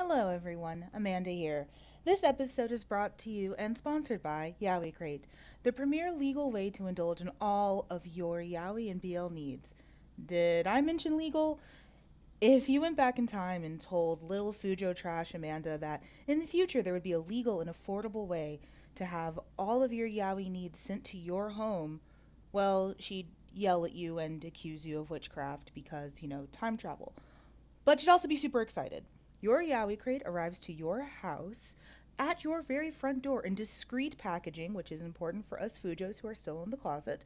Hello everyone, Amanda here. This episode is brought to you and sponsored by Yaoi Crate, the premier legal way to indulge in all of your yaoi and BL needs. Did I mention legal? If you went back in time and told little Fujo Trash Amanda that in the future there would be a legal and affordable way to have all of your yaoi needs sent to your home, well, she'd yell at you and accuse you of witchcraft because, time travel. But she'd also be super excited. Your Yaoi Crate arrives to your house at your very front door in discreet packaging, which is important for us Fujos who are still in the closet.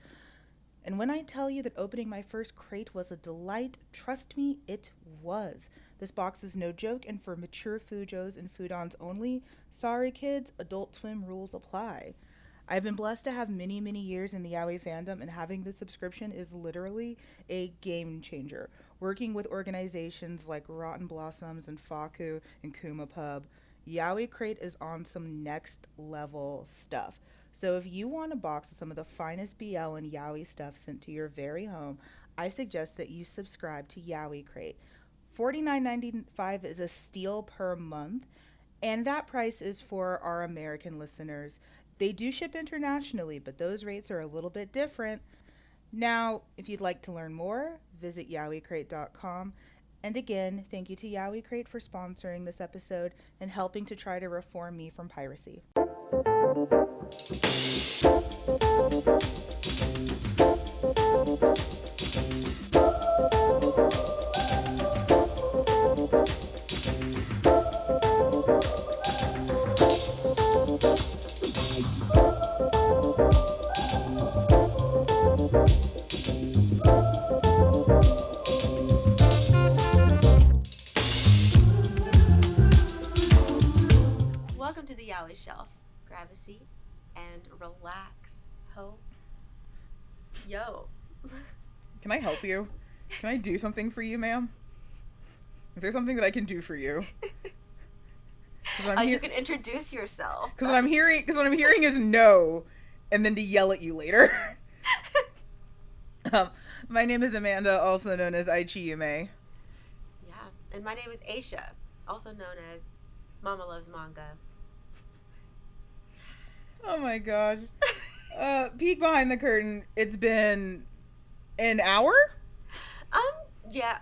And when I tell you that opening my first crate was a delight, trust me, it was. This box is no joke, and for mature Fujos and Fudons only, sorry kids, Adult Swim rules apply. I've been blessed to have many, many years in the yaoi fandom, and having this subscription is literally a game changer. Working with organizations like Rotten Blossoms and Faku and Kuma Pub, Yaoi Crate is on some next level stuff. So if you want a box of some of the finest BL and yaoi stuff sent to your very home, I suggest that you subscribe to Yaoi Crate. $49.95 is a steal per month, and that price is for our American listeners. They do ship internationally, but those rates are a little bit different. Now, if you'd like to learn more, visit yaoicrate.com. And again, thank you to Yaoi Crate for sponsoring this episode and helping to try to reform me from piracy. Welcome to the Yaoi Shelf. Grab a seat and relax. Yo. Can I help you? Can I do something for you, ma'am? Is there something that I can do for you? You can introduce yourself. Because what I'm hearing is no, and then to yell at you later. My name is Amanda, also known as AichiYume. Yeah, and my name is Aisha, also known as MommaLuvsManga. Oh my gosh. Peek behind the curtain. It's been an hour? Yeah,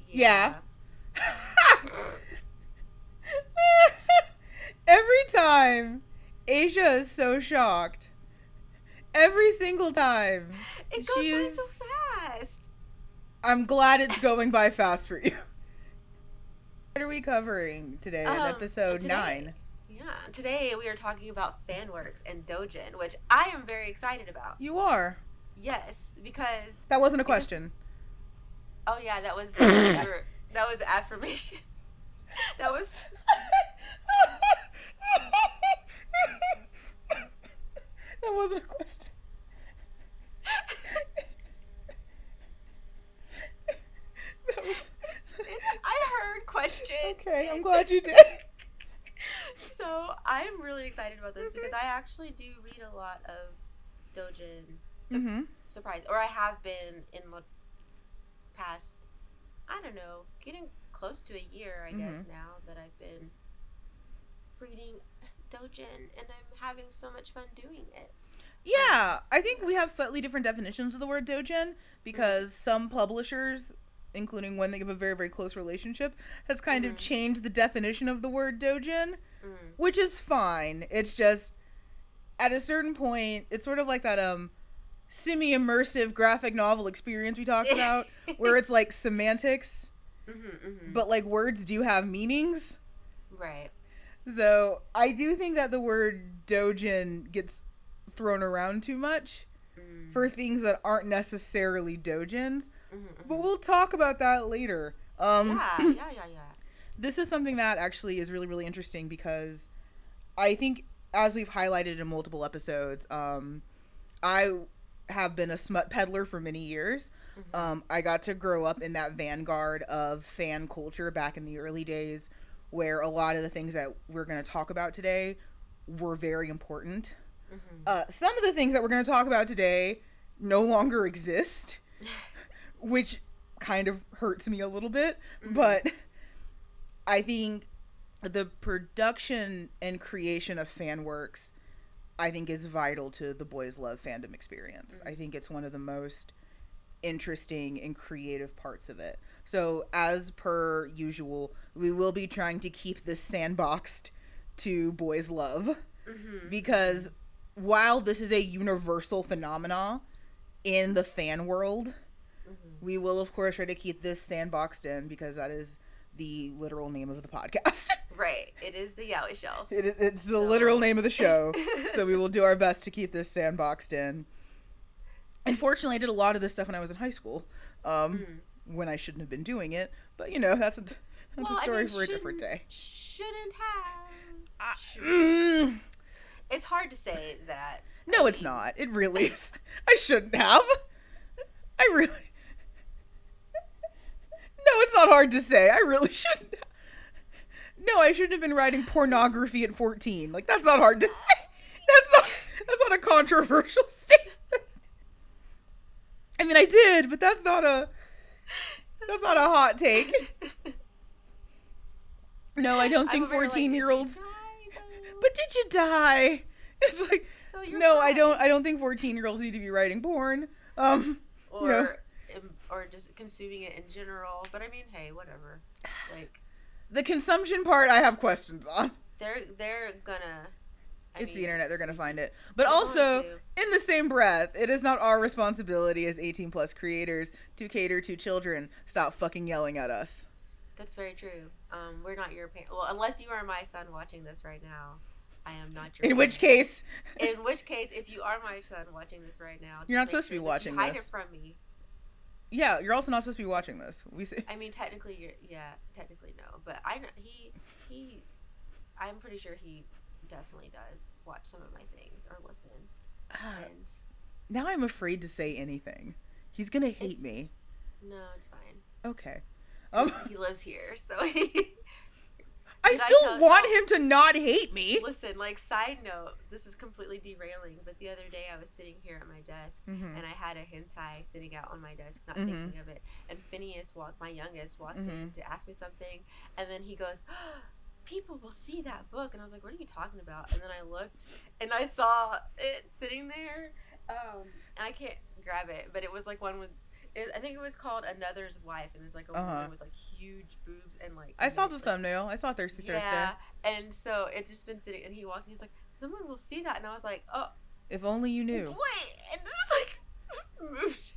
Yeah. Every time, Asia is so shocked. Every single time. It goes by so fast. I'm glad it's going by fast for you. What are we covering today in episode 9? Yeah, today we are talking about fanworks and Doujin, which I am very excited about. You are? Yes, because... That wasn't a question. Oh yeah, that was that was affirmation. That was... That wasn't a question. That was... I heard question. Okay, I'm glad you did. So I'm really excited about this because I actually do read a lot of Doujin. Surprise. Or I have been in the past, I don't know, getting close to a year, I guess, now that I've been reading Doujin, and I'm having so much fun doing it. Yeah, I think we have slightly different definitions of the word Doujin because some publishers, including one they have a very, very close relationship, has kind of changed the definition of the word Doujin, which is fine. It's just, at a certain point, it's sort of like that semi-immersive graphic novel experience we talked about, where it's like semantics, but like words do have meanings. Right. So I do think that the word Doujin gets thrown around too much for things that aren't necessarily Doujins. But we'll talk about that later. Yeah. This is something that actually is really, really interesting because I think, as we've highlighted in multiple episodes, I have been a smut peddler for many years. I got to grow up in that vanguard of fan culture back in the early days where a lot of the things that we're going to talk about today were very important. Some of the things that we're going to talk about today no longer exist, which kind of hurts me a little bit, but I think the production and creation of fan works, I think, is vital to the boys love fandom experience. I think it's one of the most interesting and creative parts of it. So as per usual, we will be trying to keep this sandboxed to boys love, because while this is a universal phenomena in the fan world, we will of course try to keep this sandboxed in, because that is the literal name of the podcast. Right. It is the Yaoi Shelf. It's the literal name of the show. So we will do our best to keep this sandboxed in. Unfortunately, I did a lot of this stuff when I was in high school, when I shouldn't have been doing it. But, you know, that's a story for a different day. Shouldn't have. It's hard to say that. No, it's not. It really is. I shouldn't have. I really... No, it's not hard to say. I really shouldn't have. No, I shouldn't have been writing pornography at 14. Like, that's not hard to say. That's not a controversial statement. I mean, I did, but that's not a hot take. No, I don't think 14-year-olds. But did you die? It's like, so no, fine. I don't think 14-year-olds need to be writing porn. Or just consuming it in general. But I mean, hey, whatever. Like, the consumption part, I have questions on. They're gonna. It's the internet. They're gonna find it. But also, in the same breath, it is not our responsibility as 18+ creators to cater to children. Stop fucking yelling at us. That's very true. We're not your parents. Well, unless you are my son watching this right now, I am not your. In which case, if you are my son watching this right now, you're not supposed to be watching this. Hide it from me. Yeah, you're also not supposed to be watching this. I mean, technically, technically no, but I know he. I'm pretty sure he definitely does watch some of my things or listen. And now I'm afraid to say anything. He's gonna hate me. No, it's fine. Okay. He lives here, so I still want him to not hate me. Listen, like, side note, this is completely derailing, but the other day I was sitting here at my desk, and I had a hentai sitting out on my desk, not thinking of it, and Phineas my youngest, walked in to ask me something, and then he goes, people will see that book, and I was like, what are you talking about? And then I looked, and I saw it sitting there, and I can't grab it, but it was like one with, I think it was called Another's Wife, and there's like a woman with like huge boobs and like. I saw the thumbnail. I saw Thirsty Thursday. Yeah, and so it's just been sitting, and he walked, and he's like, someone will see that, and I was like, oh. If only you knew. Wait, and then it's like, moved.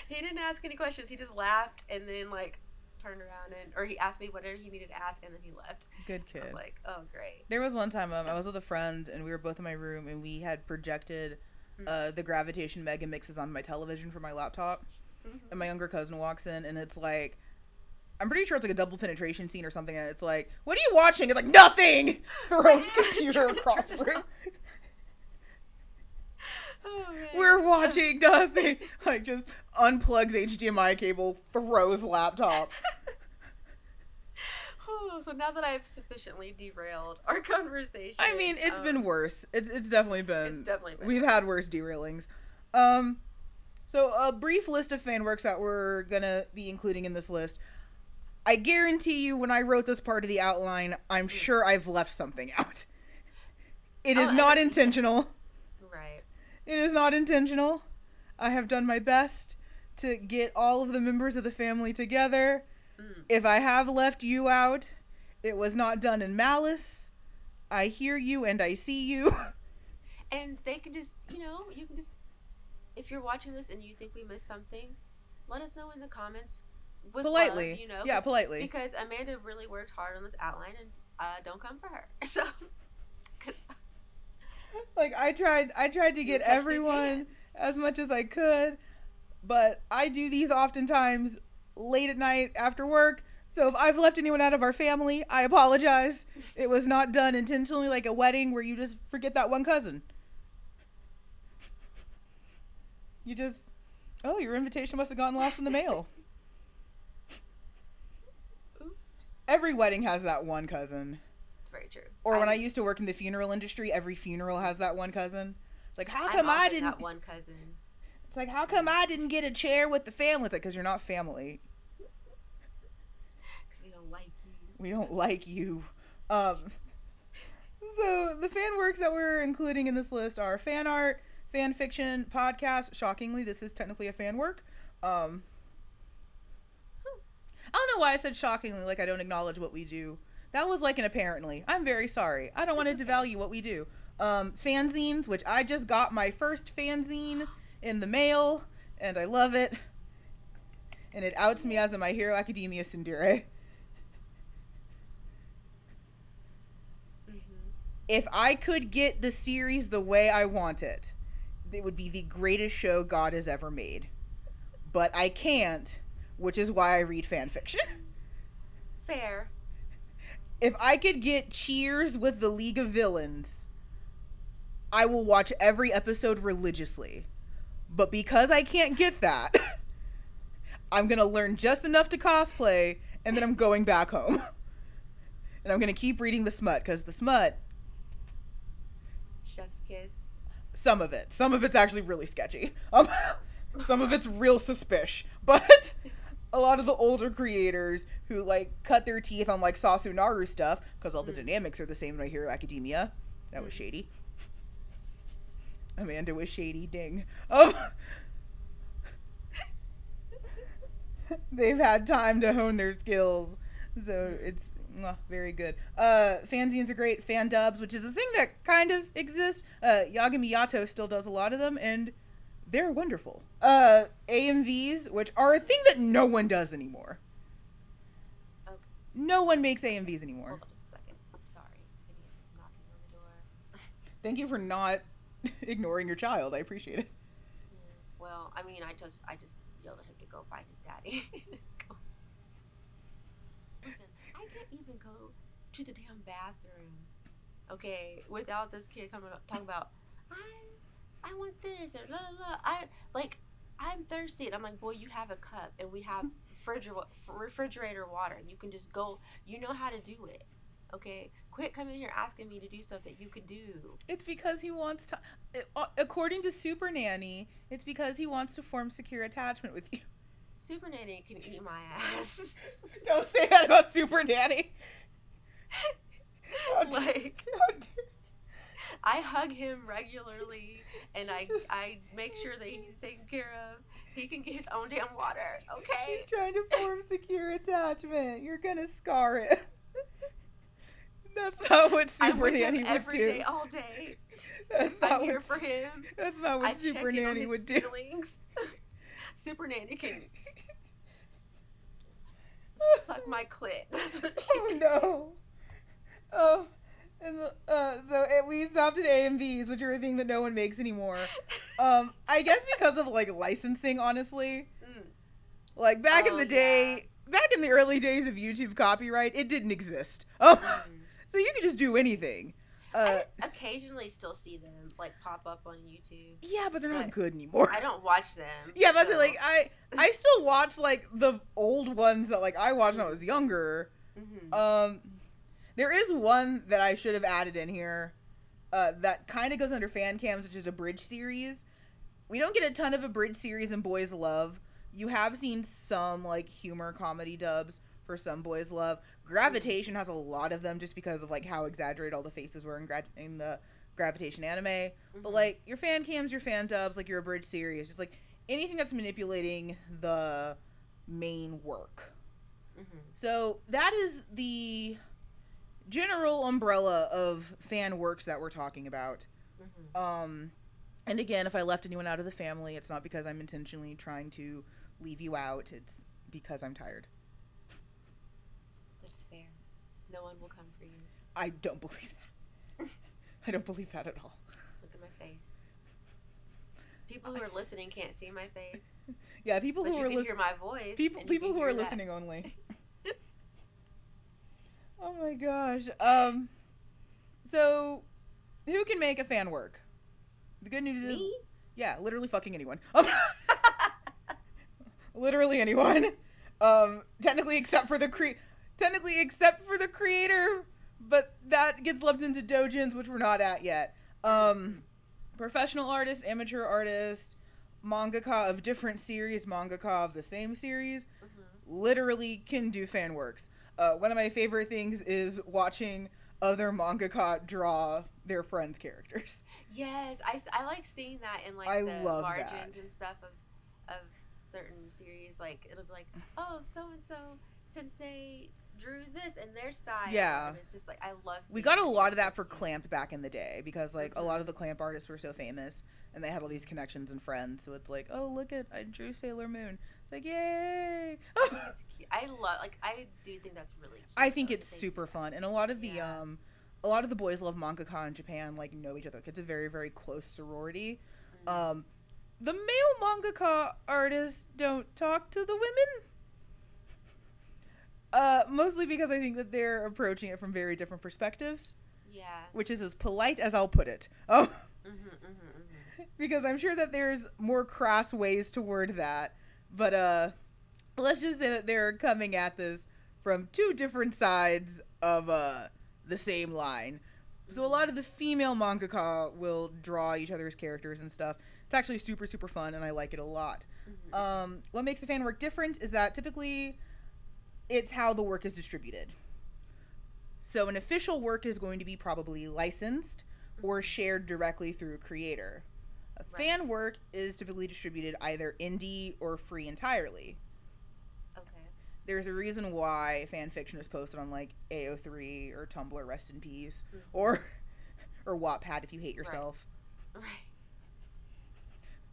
He didn't ask any questions. He just laughed, and then like turned around or he asked me whatever he needed to ask, and then he left. Good kid. I was like, oh great. There was one time I was with a friend, and we were both in my room, and we had projected the Gravitation Mega Mixes on my television for my laptop, and my younger cousin walks in, and it's like, I'm pretty sure it's like a double penetration scene or something, and it's like, what are you watching? It's like, nothing! Throws computer across the room. Oh, we're watching nothing. Like, just unplugs HDMI cable, throws laptop. So now that I've sufficiently derailed our conversation, I mean, it's been worse. It's definitely been. It's definitely been. We've had worse derailings. So a brief list of fan works that we're gonna be including in this list. I guarantee you, when I wrote this part of the outline, I'm sure I've left something out. It is not intentional. Right. It is not intentional. I have done my best to get all of the members of the family together. If I have left you out, it was not done in malice. I hear you and I see you. And they can just, you can just, if you're watching this and you think we missed something, let us know in the comments with politely. Love, yeah, politely. Because Amanda really worked hard on this outline, and don't come for her. So, because like I tried to get everyone as much as I could, but I do these oftentimes late at night after work. So if I've left anyone out of our family, I apologize. It was not done intentionally, like a wedding where you just forget that one cousin. You just, your invitation must have gotten lost in the mail. Oops. Every wedding has that one cousin. It's very true. Or when I used to work in the funeral industry, every funeral has that one cousin. It's like, how come I didn't? That one cousin. It's like, how come I didn't get a chair with the family? It's like, because you're not family. Because we don't like you. We don't like you. So the fan works that we're including in this list are fan art, fan fiction, podcast. Shockingly, this is technically a fan work. I don't know why I said shockingly, like I don't acknowledge what we do. That was like an apparently. I'm very sorry. I don't want to devalue what we do. Fanzines, which I just got my first fanzine in the mail, and I love it. And it outs me as a My Hero Academia tsundere. If I could get the series the way I want it, it would be the greatest show God has ever made. But I can't, which is why I read fan fiction. Fair. If I could get Cheers with the League of Villains, I will watch every episode religiously. But because I can't get that, I'm going to learn just enough to cosplay, and then I'm going back home. And I'm going to keep reading the smut, because the smut... Chef's kiss. Some of it. Some of it's actually really sketchy. Some of it's real suspicious. But a lot of the older creators who, like, cut their teeth on, like, Sasunaru stuff, because all the dynamics are the same in My Hero Academia. That was shady. Amanda was shady, ding. They've had time to hone their skills. So it's very good. Fanzines are great. Fan dubs, which is a thing that kind of exists. Yagami Yato still does a lot of them, and they're wonderful. AMVs, which are a thing that no one does anymore. Okay. No one makes AMVs anymore. Hold on just a second. I'm sorry. Phineas is knocking on the door. Thank you for not ignoring your child. I appreciate it. Yeah. Well, I mean, I just yelled at him to go find his daddy. Listen, I can't even go to the damn bathroom, okay, without this kid coming up talking about I want this or la la la. I'm thirsty, and I'm like, boy, you have a cup, and we have refrigerator water. You can just go. You know how to do it, okay? Quit coming here asking me to do stuff that you could do. It's because he wants to. According to Super Nanny, it's because he wants to form secure attachment with you. Super Nanny can eat my ass. Don't say that about Super Nanny. Like, I hug him regularly, and I make sure that he's taken care of. He can get his own damn water, okay? He's trying to form secure attachment. You're gonna scar it. That's not what Super Nanny would do. Every day, all day. I'm here for him. That's not what Super Nanny would do. Super Nanny can suck my clit. That's what she can do. Oh, and so we stopped at AMVs, which are a thing that no one makes anymore. I guess because of like licensing, honestly. Like back in the day, back in the early days of YouTube copyright, it didn't exist. So you could just do anything. I occasionally still see them like pop up on YouTube. Yeah, but they're not good anymore. I don't watch them. Yeah, that's it. Like I still watch like the old ones that like I watched when I was younger. There is one that I should have added in here that kind of goes under fan cams, which is a bridge series. We don't get a ton of a bridge series in Boys Love. You have seen some like humor comedy dubs for some Boys Love. Gravitation has a lot of them just because of like how exaggerated all the faces were in the Gravitation anime. But like your fan cams, your fan dubs, like your abridged series, just like anything that's manipulating the main work. So that is the general umbrella of fan works that we're talking about. And again, if I left anyone out of the family, it's not because I'm intentionally trying to leave you out. It's because I'm tired. That's fair. No one will come for you. I don't believe that. I don't believe that at all. Look at my face. People who are listening can't see my face. Yeah, people but who you are can hear my voice. People who are listening only. Oh my gosh. So who can make a fan work? The good news is, yeah, literally fucking anyone. Literally anyone. Technically except for the creator, but that gets lumped into doujins, which we're not at yet. Professional artist, amateur artist, mangaka of different series, mangaka of the same series, literally can do fan works. One of my favorite things is watching other mangaka draw their friends' characters. Yes, I like seeing that in like I the love margins that. and stuff of certain series. Like it'll be like, oh, so and so sensei drew this in their style. Yeah. And it's just like I love seeing We got a that. lot It's of that so for cute. Clamp back in the day because like a lot of the Clamp artists were so famous and they had all these connections and friends. So it's like, oh, look at, I drew Sailor Moon. It's like, yay! I think it's cute. I do think that's really cute. I think though, it's that they super do that. fun, and a lot of the Yeah. a lot of the boys love mangaka in Japan like know each other. Like, it's a very very close sorority. Mm. The male mangaka artists don't talk to the women. Mostly because I think that they're approaching it from very different perspectives, Yeah. which is as polite as I'll put it. Oh, Mm-hmm. because I'm sure that there's more crass ways to word that, but let's just say that they're coming at this from two different sides of the same line. So a lot of the female mangaka will draw each other's characters and stuff. It's actually super super fun, and I like it a lot. What makes a fan work different is that typically it's how the work is distributed. So an official work is going to be probably licensed or shared directly through a creator. A fan work is typically distributed either indie or free entirely. Okay. There's a reason why fan fiction is posted on like AO3 or Tumblr, rest in peace, Mhm. or Wattpad if you hate yourself. Right.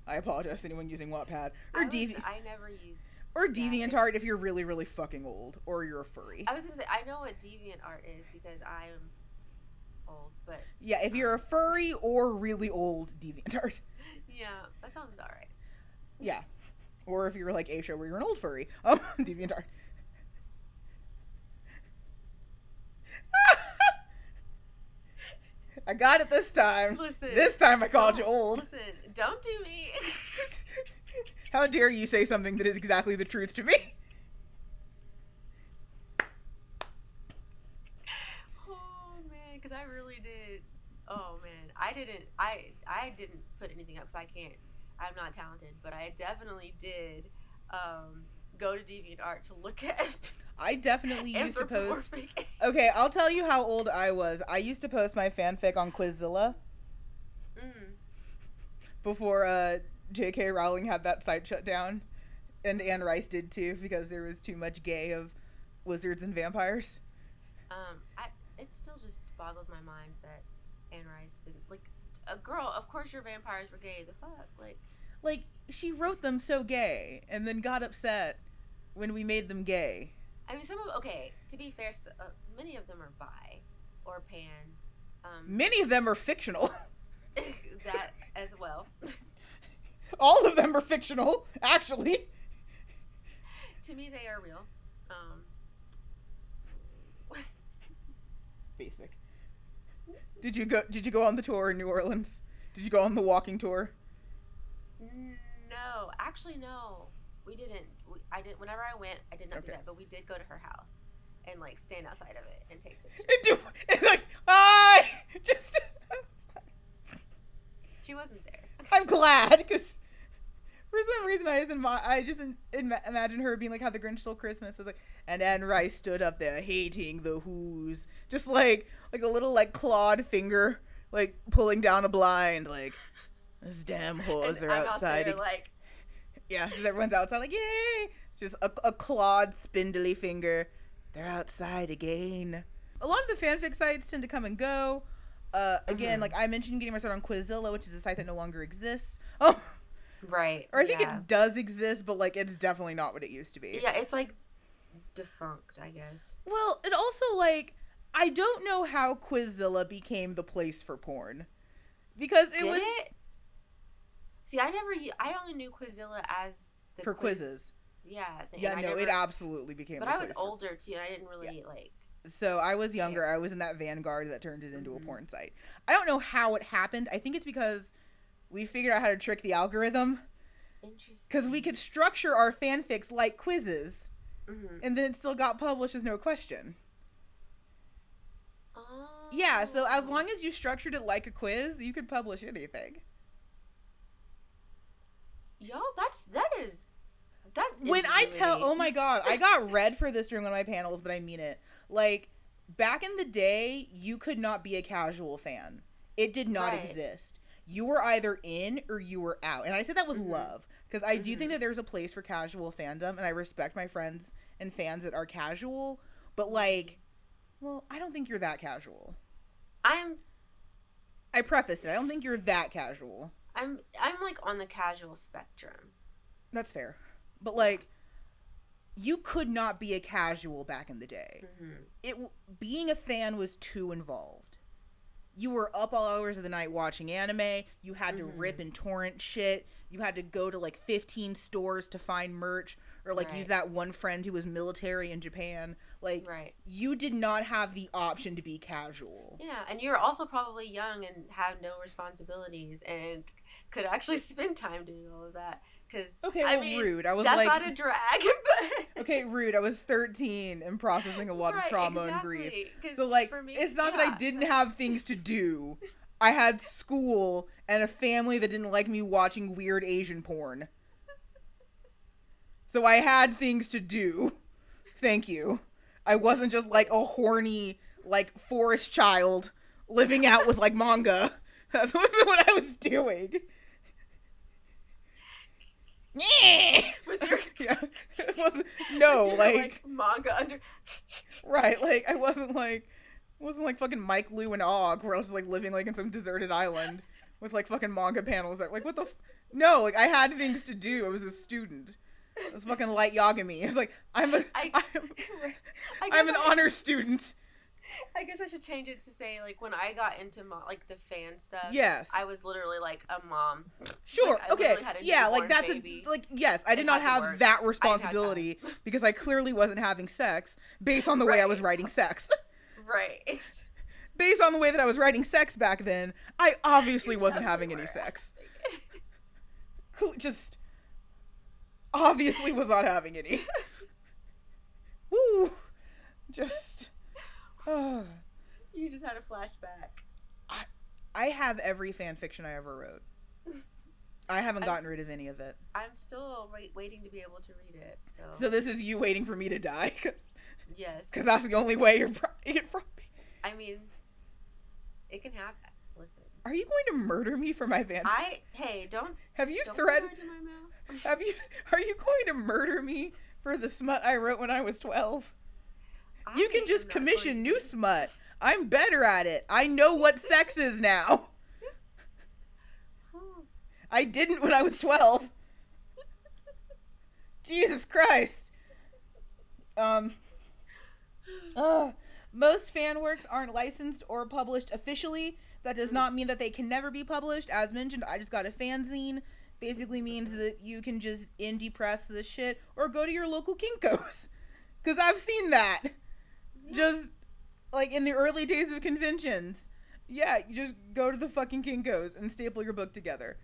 I apologize to anyone using Wattpad or I never used. or yeah, DeviantArt if you're really really fucking old or you're a furry. I was gonna say I know what DeviantArt is because I'm old, but Yeah, if you're a furry or really old, DeviantArt. yeah, that sounds about right. Yeah. Or if you're like Aisha where you're an old furry. Oh, DeviantArt. I got it this time. Listen. This time I called you old. Listen, don't do me. How dare you say something that is exactly the truth to me? Oh man, because I really did. Oh man, I didn't put anything up because I'm not talented, but I definitely did go to DeviantArt to look at I definitely used to post. anthropomorphic. Okay, I'll tell you how old I was. I used to post my fanfic on Quizzilla before J.K. Rowling had that site shut down, and Anne Rice did too because there was too much gay of wizards and vampires. It still just boggles my mind that Anne Rice didn't like a girl. Of course, your vampires were gay. The fuck, Like, she wrote them so gay and then got upset when we made them gay. I mean, to be fair, many of them are bi or pan. Many of them are fictional. That as well. All of them are fictional, actually. To me, they are real. Basic. Did you go on the tour in New Orleans? Did you go on the walking tour? No, actually, no. We didn't. I didn't. Whenever I went, I did not do Okay. that. But we did go to her house and like stand outside of it and take pictures. And like, hi! Just. She wasn't there. I'm glad, because for some reason I just imagine her being like how the Grinch Stole Christmas is like, and Anne Rice stood up there hating the Who's, just like a little like clawed finger like pulling down a blind like, those damn whores And are I'm outside. out there, like, Yeah, just everyone's outside like, yay! Just a clawed spindly finger. They're outside again. A lot of the fanfic sites tend to come and go. Again, like I mentioned, getting my start on Quizzilla, which is a site that no longer exists. Oh, right. or I think yeah. it does exist, but like it's definitely not what it used to be. Yeah, it's like defunct, I guess. Well, it also like I don't know how Quizzilla became the place for porn, because it Did was it? See, I only knew Quizzilla as the for quiz, quizzes. Yeah, thing. Yeah, And no, I never, it absolutely became. But the I was place for- older too, and I didn't really like. So I was younger. I was in that vanguard that turned it into a porn site. I don't know how it happened. I think it's because we figured out how to trick the algorithm. Interesting. Because we could structure our fanfics like quizzes, Mm-hmm. and then it still got published as no question. Oh. Yeah, so as long as you structured it like a quiz, you could publish anything. Yo, that is That's when I tell, ingenuity. oh my god, I got red for this during one of my panels, but I mean it. Like, back in the day, you could not be a casual fan. It did not Right. exist. You were either in or you were out. And I say that with love, because I do think that there's a place for casual fandom, and I respect my friends and fans that are casual, but like, well, I don't think you're that casual. I preface it. I don't think you're that casual. I'm like on the casual spectrum. That's fair. But like, you could not be a casual back in the day. Being a fan was too involved. You were up all hours of the night watching anime. You had to rip and torrent shit. You had to go to like 15 stores to find merch, or like use that one friend who was military in Japan. Like, you did not have the option to be casual. Yeah, and you're also probably young and have no responsibilities and could actually spend time doing all of that. Cause, okay, well, I mean, rude. I was that's like, not a drag. But okay, rude. I was 13 and processing a lot of trauma and grief. So like, for me, it's not that I didn't have things to do. I had school and a family that didn't like me watching weird Asian porn. So I had things to do. Thank you. I wasn't just like a horny, like, forest child living out with like manga. That wasn't what I was doing. With your yeah, it wasn't. No, your, like manga under. Right, like I wasn't like fucking Mike, Lou, and Og, where I was like living like in some deserted island with like fucking manga panels. That, like, what the? No, like I had things to do. I was a student. I was fucking light Yagami. It's like I'm an honor student. I guess I should change it to say, like, when I got into like the fan stuff. Yes. I was literally like a mom. Sure. Like, okay. Yeah. Like that's baby yes. I did not have that responsibility because I clearly wasn't having sex based on the way I was writing sex. Right. Based on the way that I was writing sex back then, I obviously wasn't having any sex. Just obviously was not having any. Woo. Just. You just had a flashback. I have every fan fiction I ever wrote. I haven't gotten rid of any of it. I'm still waiting to be able to read it. So this is you waiting for me to die? Yes. Because that's the only way you're it from me. I mean, it can happen. Listen. Are you going to murder me for my fan? Don't. Have you don't threatened? my mouth. Are you going to murder me for the smut I wrote when I was 12? You can just commission new smut. I'm better at it. I know what sex is now. I didn't when I was 12. Jesus Christ. Most fan works aren't licensed or published officially. That does not mean that they can never be published. As mentioned, I just got a fanzine. Basically means that you can just indie press this shit or go to your local Kinko's. Because I've seen that. Just, like, in the early days of conventions. Yeah, you just go to the fucking Kinko's and staple your book together.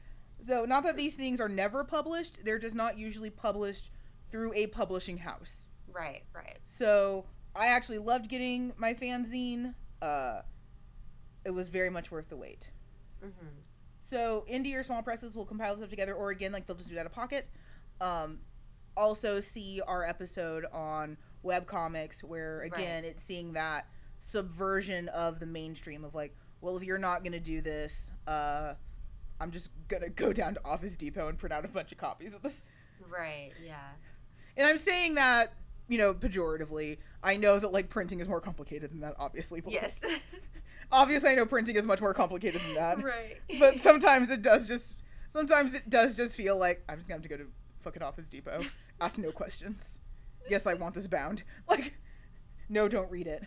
So, not that these things are never published. They're just not usually published through a publishing house. Right. So, I actually loved getting my fanzine. It was very much worth the wait. Mm-hmm. So, indie or small presses will compile stuff together, or again, like, they'll just do it out of pocket. Also, see our episode on webcomics, where, again, it's seeing that subversion of the mainstream of, like, well, if you're not going to do this, I'm just going to go down to Office Depot and print out a bunch of copies of this. Right, yeah. And I'm saying that, you know, pejoratively. I know that, like, printing is more complicated than that, obviously. Yes. Obviously, I know printing is much more complicated than that. Right. But sometimes it does just feel like I'm just going to have to go to fucking Office Depot. Ask no questions. Yes, I want this bound. Like, no, don't read it.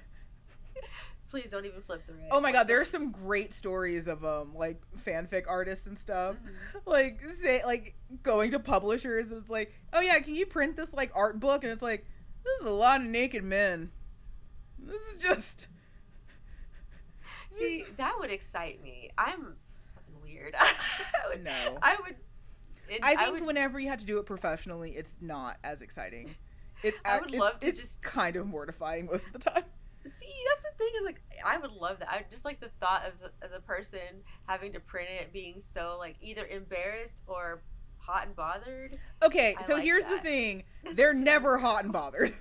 Please don't even flip through it. Oh my god, there are some great stories of like fanfic artists and stuff. Mm-hmm. Like, say, like, going to publishers and it's like, oh yeah, can you print this like art book? And it's like, this is a lot of naked men. This is just. See, that would excite me. I'm fucking weird. No. I think whenever you have to do it professionally, it's not as exciting. It's kind of mortifying most of the time. See, that's the thing is, like, I would love that. I just like the thought of the person having to print it being so, like, either embarrassed or hot and bothered. Okay, I so like here's that. the thing. They're never hot and bothered.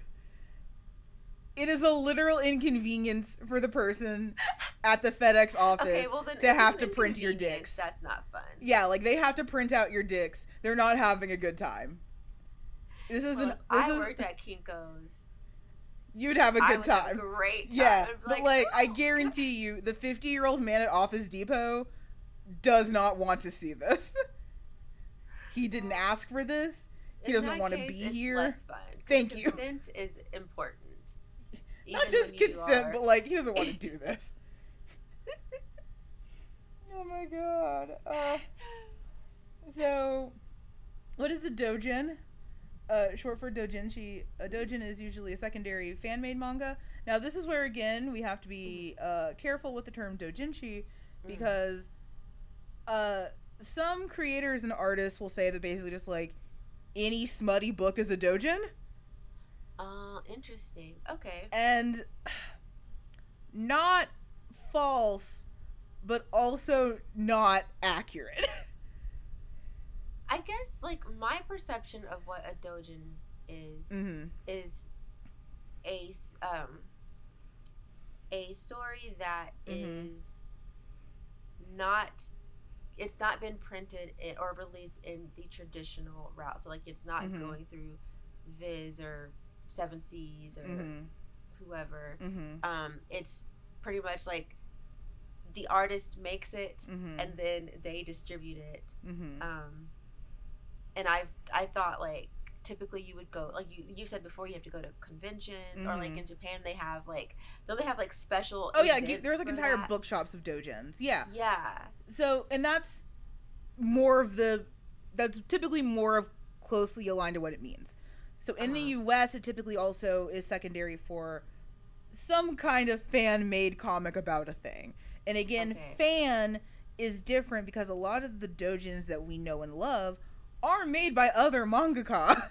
It is a literal inconvenience for the person at the FedEx office Okay, well then to if have it's to an print your inconvenience, dicks. that's not fun. Yeah, like they have to print out your dicks. They're not having a good time. This is Well, an. if This I is. worked at Kinko's, You'd have a I good would time. have a great time. Yeah, I'd be but like I "Ooh, guarantee you, the 50-year-old man at Office Depot does not want to see this. He didn't ask for this. He in doesn't that want to case, be it's here. less fun, 'cause Thank you. Consent is important. Not Even just when you consent, are- but like he doesn't want to do this. Oh my god. So, what is a doujin? Short for doujinshi. A doujin is usually a secondary fan-made manga. Now, this is where again we have to be careful with the term doujinshi because some creators and artists will say that basically just like any smutty book is a doujin. Interesting. Okay. And not false, but also not accurate. I guess like my perception of what a doujin is is a story that is not, it's not been printed or released in the traditional route. So like it's not going through Viz or Seven Seas or whoever. It's pretty much like the artist makes it and then they distribute it. And I thought like typically you would go, like you said before, you have to go to conventions or like in Japan they have like special There's like entire that. bookshops of doujins. Yeah. Yeah. So, and that's typically more of closely aligned to what it means. So in the US, it typically also is secondary for some kind of fan-made comic about a thing. And again, fan is different because a lot of the doujins that we know and love are made by other mangaka.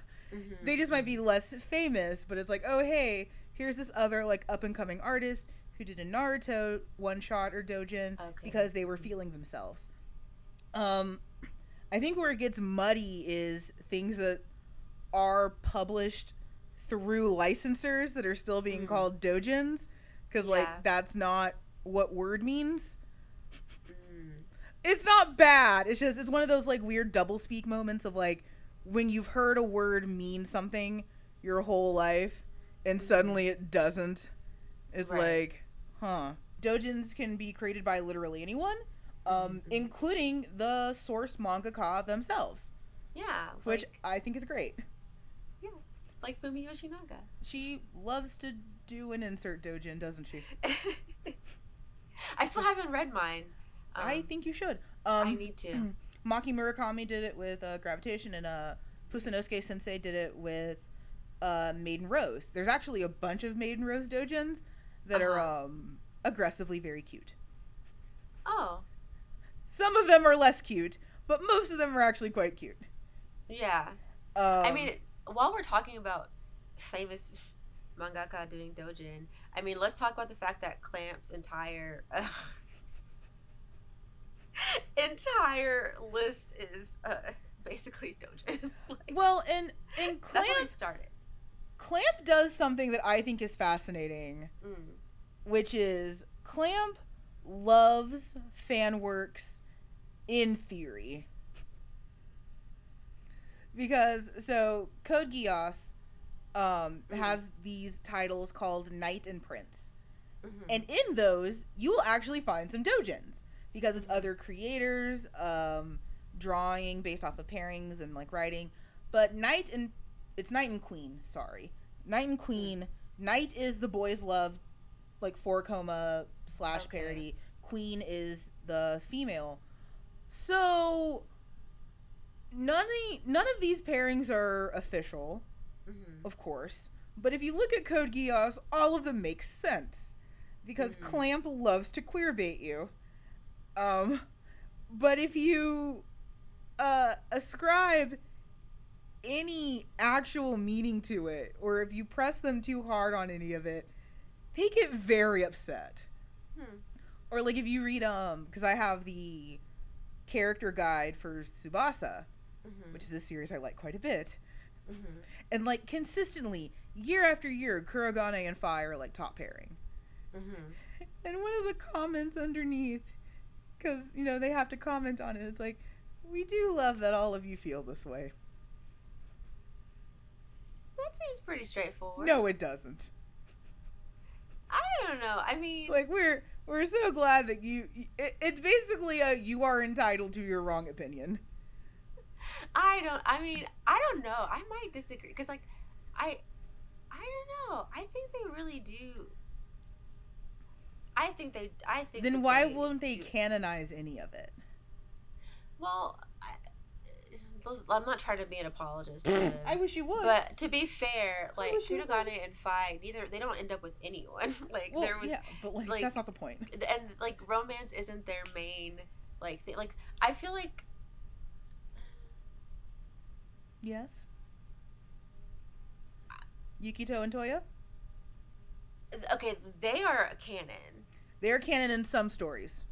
They just might be less famous, but it's like, oh, hey, here's this other like up-and-coming artist who did a Naruto one-shot or doujin because they were feeling themselves. I think where it gets muddy is things that are published through licensors that are still being called doujins, because like that's not what word means. It's not bad, it's just it's one of those like weird doublespeak moments of like when you've heard a word mean something your whole life and suddenly it doesn't. It's like, doujins can be created by literally anyone, including the source mangaka themselves. Yeah, which I think is great. Yeah, like Fumi Yoshinaga. She loves to do an insert doujin, doesn't she? I still haven't read mine. I think you should. I need to. Maki Murakami did it with Gravitation, and Fusanosuke Sensei did it with Maiden Rose. There's actually a bunch of Maiden Rose doujins that are aggressively very cute. Oh. Some of them are less cute, but most of them are actually quite cute. Yeah. I mean, while we're talking about famous mangaka doing doujin, I mean, let's talk about the fact that Clamp's entire list is basically doujin. Well, and Clamp, that's how they started. Clamp does something that I think is fascinating, which is Clamp loves fan works in theory. Because, so, Code Geass has these titles called Knight and Prince. And in those, you will actually find some doujins. Because it's other creators, drawing based off of pairings and, like, writing. But it's Knight and Queen, sorry. Knight and Queen. Knight is the boys' love, like, 4-coma / parody. Queen is the female. So, none of these pairings are official, of course. But if you look at Code Geass, all of them make sense. Because Clamp loves to queerbait you. But if you ascribe any actual meaning to it, or if you press them too hard on any of it, they get very upset. Or like if you read because I have the character guide for Tsubasa, which is a series I like quite a bit. Mm-hmm. And, like, consistently, year after year, Kurogane and Fi are, like, top pairing. Mm-hmm. And one of the comments underneath, because, you know, they have to comment on it, it's like, we do love that all of you feel this way. That seems pretty straightforward. No, it doesn't. I don't know. I mean, It's like, we're so glad that it's basically a you are entitled to your wrong opinion. I don't know. I might disagree because, like, I don't know. I think they really do. I think. Then why won't they canonize any of it? Well, I'm not trying to be an apologist. I wish you would. But to be fair, like, Kurogane and Fi, they don't end up with anyone. Like, well, yeah, but like that's not the point. And like, romance isn't their main like thing. Like, I feel like. Yes. Yukito and Toya? Okay, they are canon. They are canon in some stories.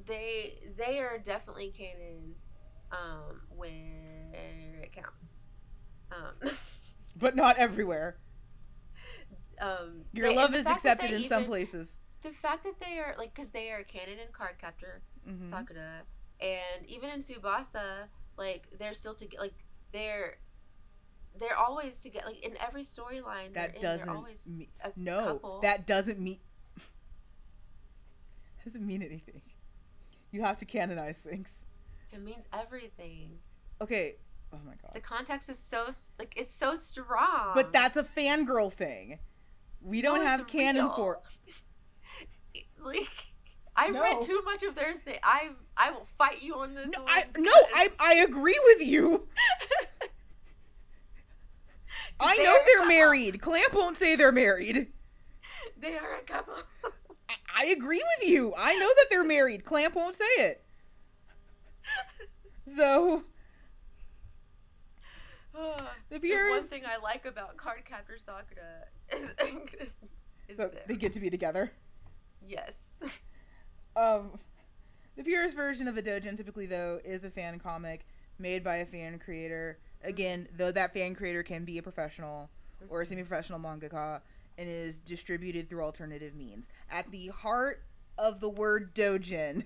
They are definitely canon where it counts. But not everywhere. Your love is accepted in some places. The fact that they are, like, because they are canon in Cardcaptor, Sakura, and even in Tsubasa, like, they're still together. Like, they're always together. Like, in every storyline, they're always a couple. That doesn't mean anything. You have to canonize things. It means everything. Okay. Oh my god. The context is so, like, it's so strong. But that's a fangirl thing. We don't have canon for. Like, I read too much of their thing. I will fight you on this. I agree with you. I know they're married. Clamp won't say they're married. They are a couple. I agree with you. I know that they're married. Clamp won't say it. So, the one thing I like about Cardcaptor Sakura is they get to be together. Yes. The purest version of a doujin typically, though, is a fan comic made by a fan creator. Again, though that fan creator can be a professional or a semi-professional mangaka, and is distributed through alternative means. At the heart of the word doujin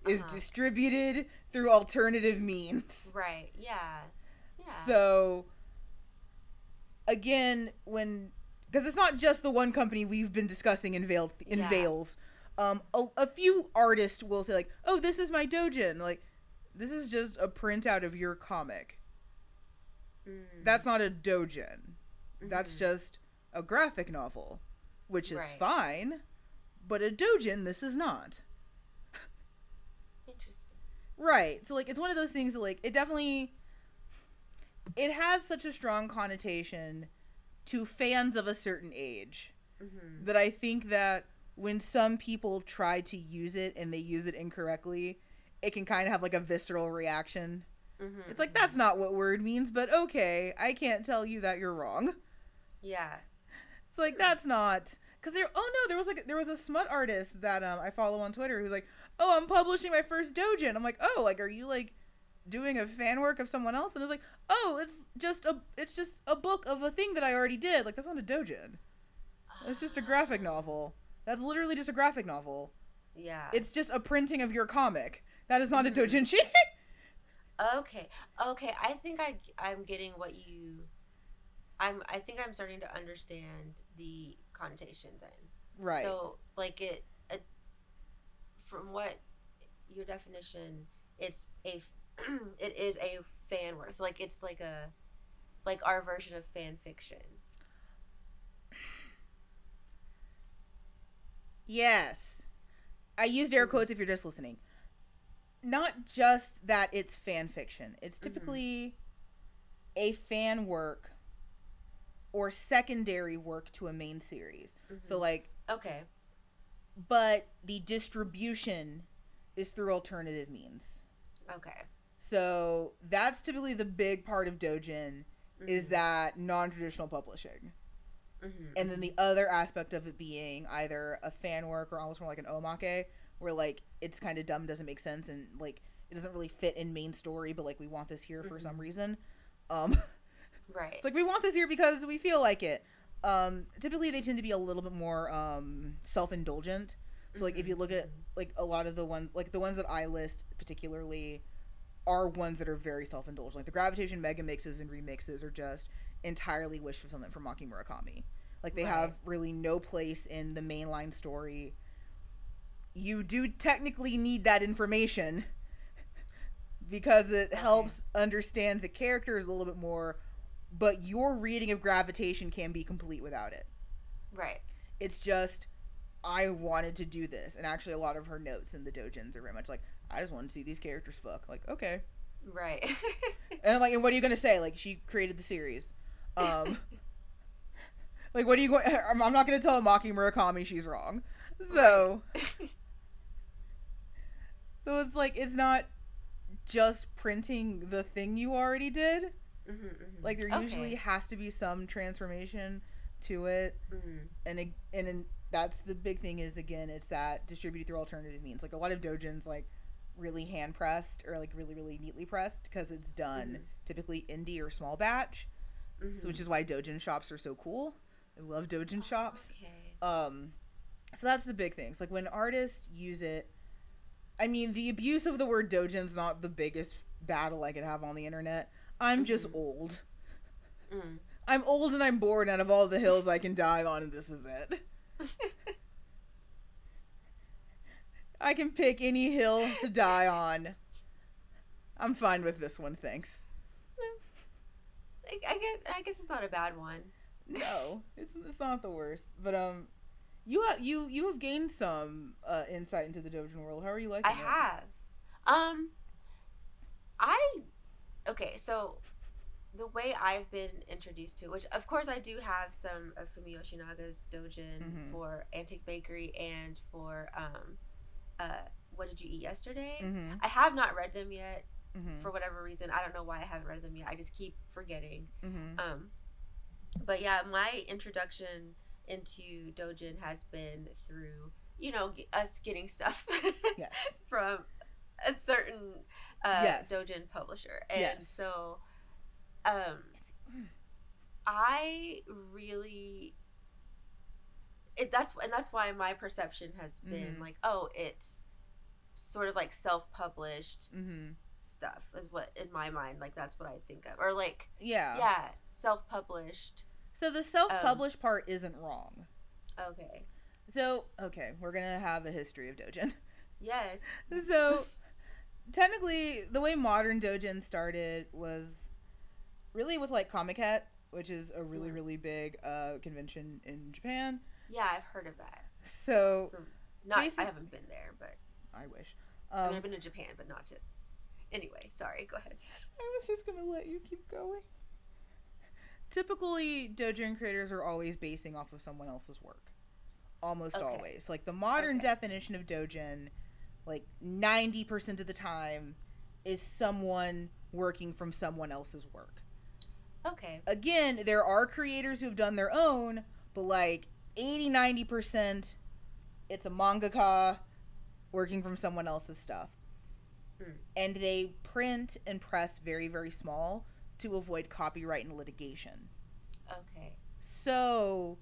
is distributed through alternative means. Right. Yeah. So, again, because it's not just the one company we've been discussing in Veils. A few artists will say, like, oh, this is my doujin. Like, this is just a printout of your comic. That's not a doujin. That's just a graphic novel, which is fine, but a doujin, this is not. Interesting. Right. So, like, it's one of those things that, like, it has such a strong connotation to fans of a certain age that I think that when some people try to use it and they use it incorrectly, it can kind of have, like, a visceral reaction. It's like, that's not what word means, but okay, I can't tell you that you're wrong. Yeah. It's like, that's not, because there was a smut artist that I follow on Twitter who's like, oh, I'm publishing my first doujin. I'm like, oh, like, are you, like, doing a fan work of someone else? And it's like, oh, it's just a book of a thing that I already did. Like, that's not a doujin. It's just a graphic novel. That's literally just a graphic novel. Yeah. It's just a printing of your comic. That is not a doujinshi. Okay. I think I'm getting what you. I think I'm starting to understand the connotation then. Right. So, like, from what your definition, it is a fan work. So, like, it's like our version of fan fiction. Yes. I used air quotes if you're just listening. Not just that it's fan fiction. It's typically a fan work or secondary work to a main series. So, like... Okay. But the distribution is through alternative means. Okay. So, that's typically the big part of doujin, is that non-traditional publishing. And then the other aspect of it being either a fan work or almost more like an omake, where, like, it's kind of dumb, doesn't make sense, and, like, it doesn't really fit in main story, but like we want this here for some reason. Right. It's like we want this here because we feel like it. Typically they tend to be a little bit more self-indulgent. So like if you look at like a lot of the ones, like the ones that I list particularly are ones that are very self-indulgent. Like the Gravitation mega mixes and remixes are just entirely wish fulfillment for Maki Murakami. Like they have really no place in the mainline story. You do technically need that information because it helps understand the characters a little bit more, but your reading of Gravitation can be complete without it. Right. It's just, I wanted to do this. And actually a lot of her notes in the doujins are very much like, I just wanted to see these characters fuck. Like, okay. Right. And I'm like, and what are you going to say? Like, she created the series. Like, what are you going... I'm not going to tell Maki Murakami she's wrong. So... So it's like, it's not just printing the thing you already did. Like, there usually has to be some transformation to it. And that's the big thing is, again, it's that distributed through alternative means. Like, a lot of doujins, like, really hand-pressed or, like, really, really neatly pressed because it's done typically indie or small batch. So, which is why doujin shops are so cool. I love doujin shops. So that's the big things. Like, when artists use it, I mean, the abuse of the word doujin's not the biggest battle I could have on the internet. I'm just old. I'm old and I'm bored out of all the hills I can die on, and this is it. I can pick any hill to die on. I'm fine with this one, thanks. I guess it's not a bad one. No, it's not the worst. But you have gained some insight into the doujin world. How are you liking it? I have. Okay, so the way I've been introduced to, which of course I do have some of Fumi Yoshinaga's doujin for Antique Bakery and for What Did You Eat Yesterday? I have not read them yet for whatever reason. I don't know why I haven't read them yet. I just keep forgetting. But yeah, my introduction into doujin has been through, you know, us getting stuff from a certain doujin publisher. And so I really that's why my perception has been like, oh, it's sort of like self-published stuff is what, in my mind, like that's what I think of, or like self-published. So the self-published part isn't wrong. Okay. So we're gonna have a history of doujin. Yes. So technically the way modern doujin started was really with like Comic-Con, which is a really really big convention in Japan. Yeah, I've heard of that. So I haven't been there, but I wish. I mean, I've been to Japan, but not to. Anyway, sorry. Go ahead. I was just gonna let you keep going. Typically, doujin creators are always basing off of someone else's work. Almost always. Like, the modern definition of doujin, like, 90% of the time, is someone working from someone else's work. Okay. Again, there are creators who have done their own, but, like, 80-90%, it's a mangaka working from someone else's stuff. And they print and press very, very small to avoid copyright and litigation. Okay. So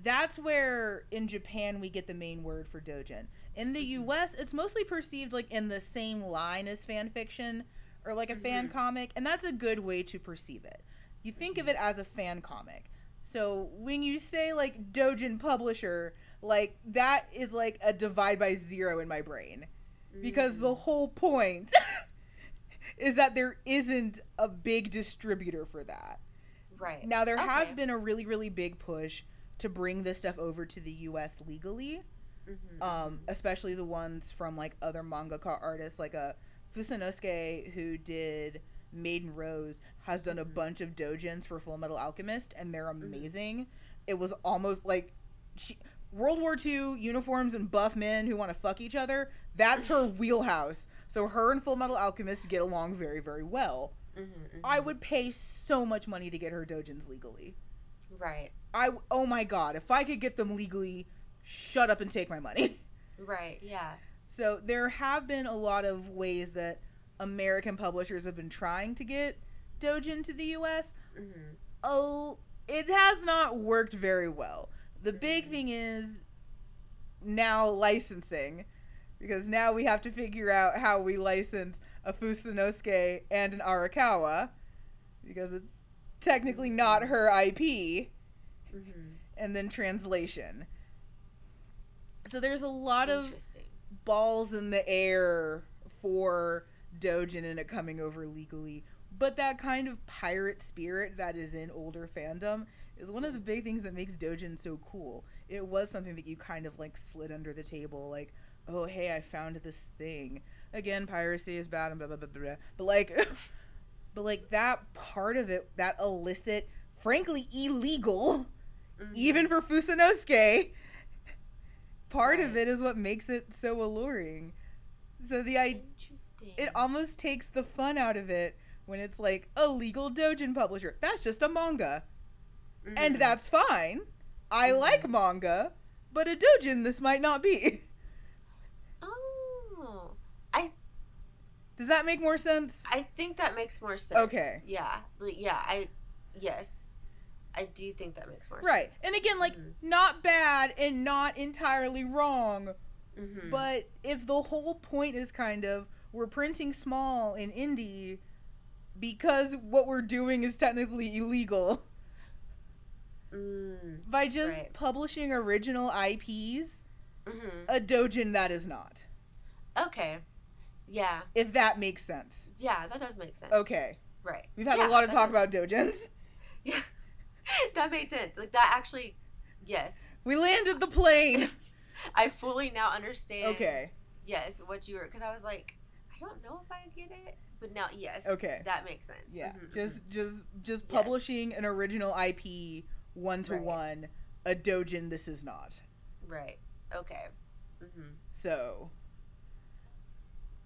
that's where in Japan we get the main word for doujin. In the US, it's mostly perceived like in the same line as fan fiction or like a fan comic, and that's a good way to perceive it. You think of it as a fan comic. So when you say like doujin publisher, like that is like a divide by zero in my brain. Because the whole point is that there isn't a big distributor for that. Right. Now, there has been a really, really big push to bring this stuff over to the U.S. legally, especially the ones from, like, other mangaka artists. Like, Fusanosuke, who did Maiden Rose, has done a bunch of doujins for Full Metal Alchemist, and they're amazing. It was almost like... World War II uniforms and buff men who want to fuck each other, that's her wheelhouse. So her and Full Metal Alchemist get along very, very well. I would pay so much money to get her doujins legally. Right. Oh my god, if I could get them legally, shut up and take my money. Right, yeah. So there have been a lot of ways that American publishers have been trying to get Doujin to the US. Mm-hmm. Oh, it has not worked very well. The big thing is now licensing, because now we have to figure out how we license a Fusanosuke and an Arakawa, because it's technically not her IP, and then translation. So there's a lot of balls in the air for Doujin and it coming over legally. But that kind of pirate spirit that is in older fandom is one of the big things that makes Doujin so cool. It was something that you kind of like slid under the table, like, oh hey, I found this thing. Again, piracy is bad and blah blah blah blah. But like that part of it, that illicit, frankly illegal, even for Fusanosuke, part of it is what makes it so alluring. So it almost takes the fun out of it when it's like a legal doujin publisher. That's just a manga. And that's fine. I like manga, but a doujin this might not be. Oh. Does that make more sense? I think that makes more sense. Okay. Yeah. Yes. I do think that makes more sense. Right. And again, like, not bad and not entirely wrong. But if the whole point is kind of, we're printing small and indie because what we're doing is technically illegal. By just publishing original IPs, a doujin that is not. Okay. Yeah. If that makes sense. Yeah, that does make sense. Okay. Right. We've had a lot of talk about doujins. Yeah. That made sense. Like, that actually, yes. We landed the plane. I fully now understand. Okay. Yes, what you were, because I was like, I don't know if I get it, but now, yes. Okay. That makes sense. Yeah. Just publishing an original IP one-to-one, a doujin this is not. Right. Okay. So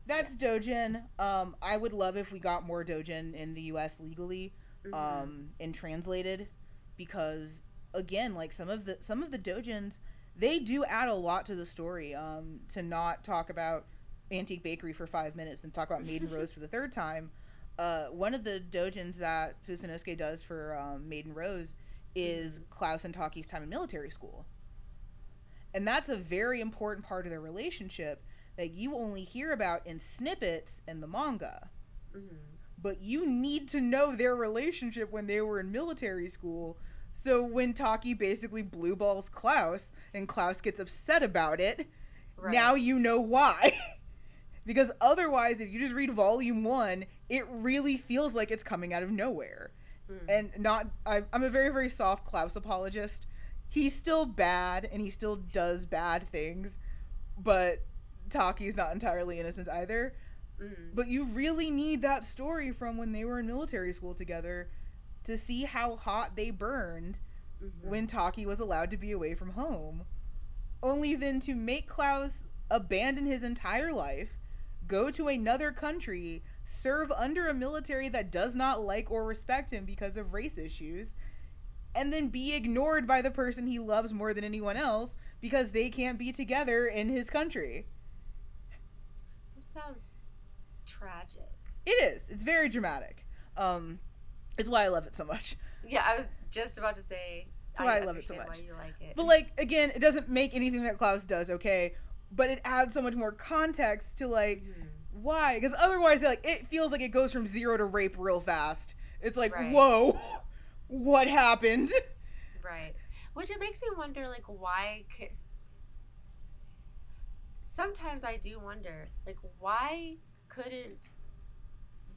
that's doujin. I would love if we got more doujin in the US legally, and translated, because again, like some of the doujins, they do add a lot to the story. To not talk about Antique Bakery for 5 minutes and talk about Maiden Rose for the third time, one of the doujins that Fusanosuke does for Maiden Rose is Klaus and Taki's time in military school. And that's a very important part of their relationship that you only hear about in snippets in the manga. But you need to know their relationship when they were in military school. So when Taki basically blue balls Klaus and Klaus gets upset about it, now you know why. Because otherwise, if you just read volume 1, it really feels like it's coming out of nowhere. And I'm a very, very soft Klaus apologist. He's still bad and he still does bad things, but Taki's not entirely innocent either. But you really need that story from when they were in military school together to see how hot they burned when Taki was allowed to be away from home. Only then to make Klaus abandon his entire life, go to another country, serve under a military that does not like or respect him because of race issues, and then be ignored by the person he loves more than anyone else because they can't be together in his country. That sounds tragic. It is. It's very dramatic. It's why I love it so much. Yeah, I was just about to say. That's why I love it so much. Why you like it. But like, again, it doesn't make anything that Klaus does okay, but it adds so much more context to like why. Because otherwise, like, it feels like it goes from 0 to rape real fast. It's like, whoa, what happened? Right. Which it makes me wonder, like, why sometimes I do wonder, like, why couldn't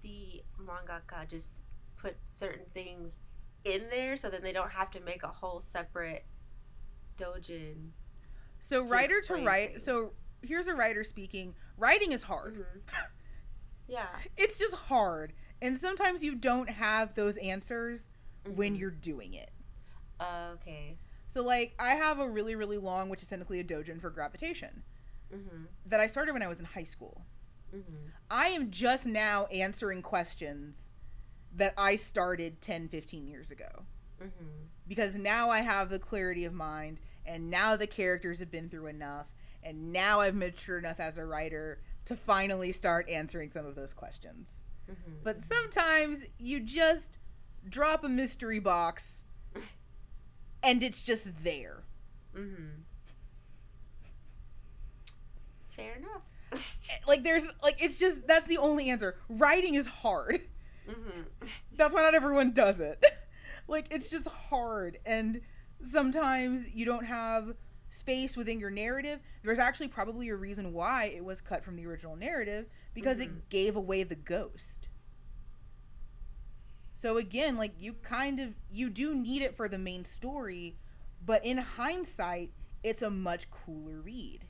the mangaka just put certain things in there so then they don't have to make a whole separate doujin? So writer to write things. So here's a writer speaking. Writing is hard. Yeah. It's just hard. And sometimes you don't have those answers when you're doing it. Okay. So like, I have a really, really long, which is technically a doujin for Gravitation, that I started when I was in high school. I am just now answering questions that I started 10, 15 years ago. Because now I have the clarity of mind, and now the characters have been through enough, And now I've matured enough as a writer to finally start answering some of those questions. But sometimes you just drop a mystery box and it's just there. Fair enough. Like, there's, like, it's just, that's the only answer. Writing is hard. That's why not everyone does it. Like, it's just hard. And sometimes you don't have space within your narrative. There's actually probably a reason why it was cut from the original narrative, because it gave away the ghost. So again, like, you do need it for the main story, but in hindsight, it's a much cooler read.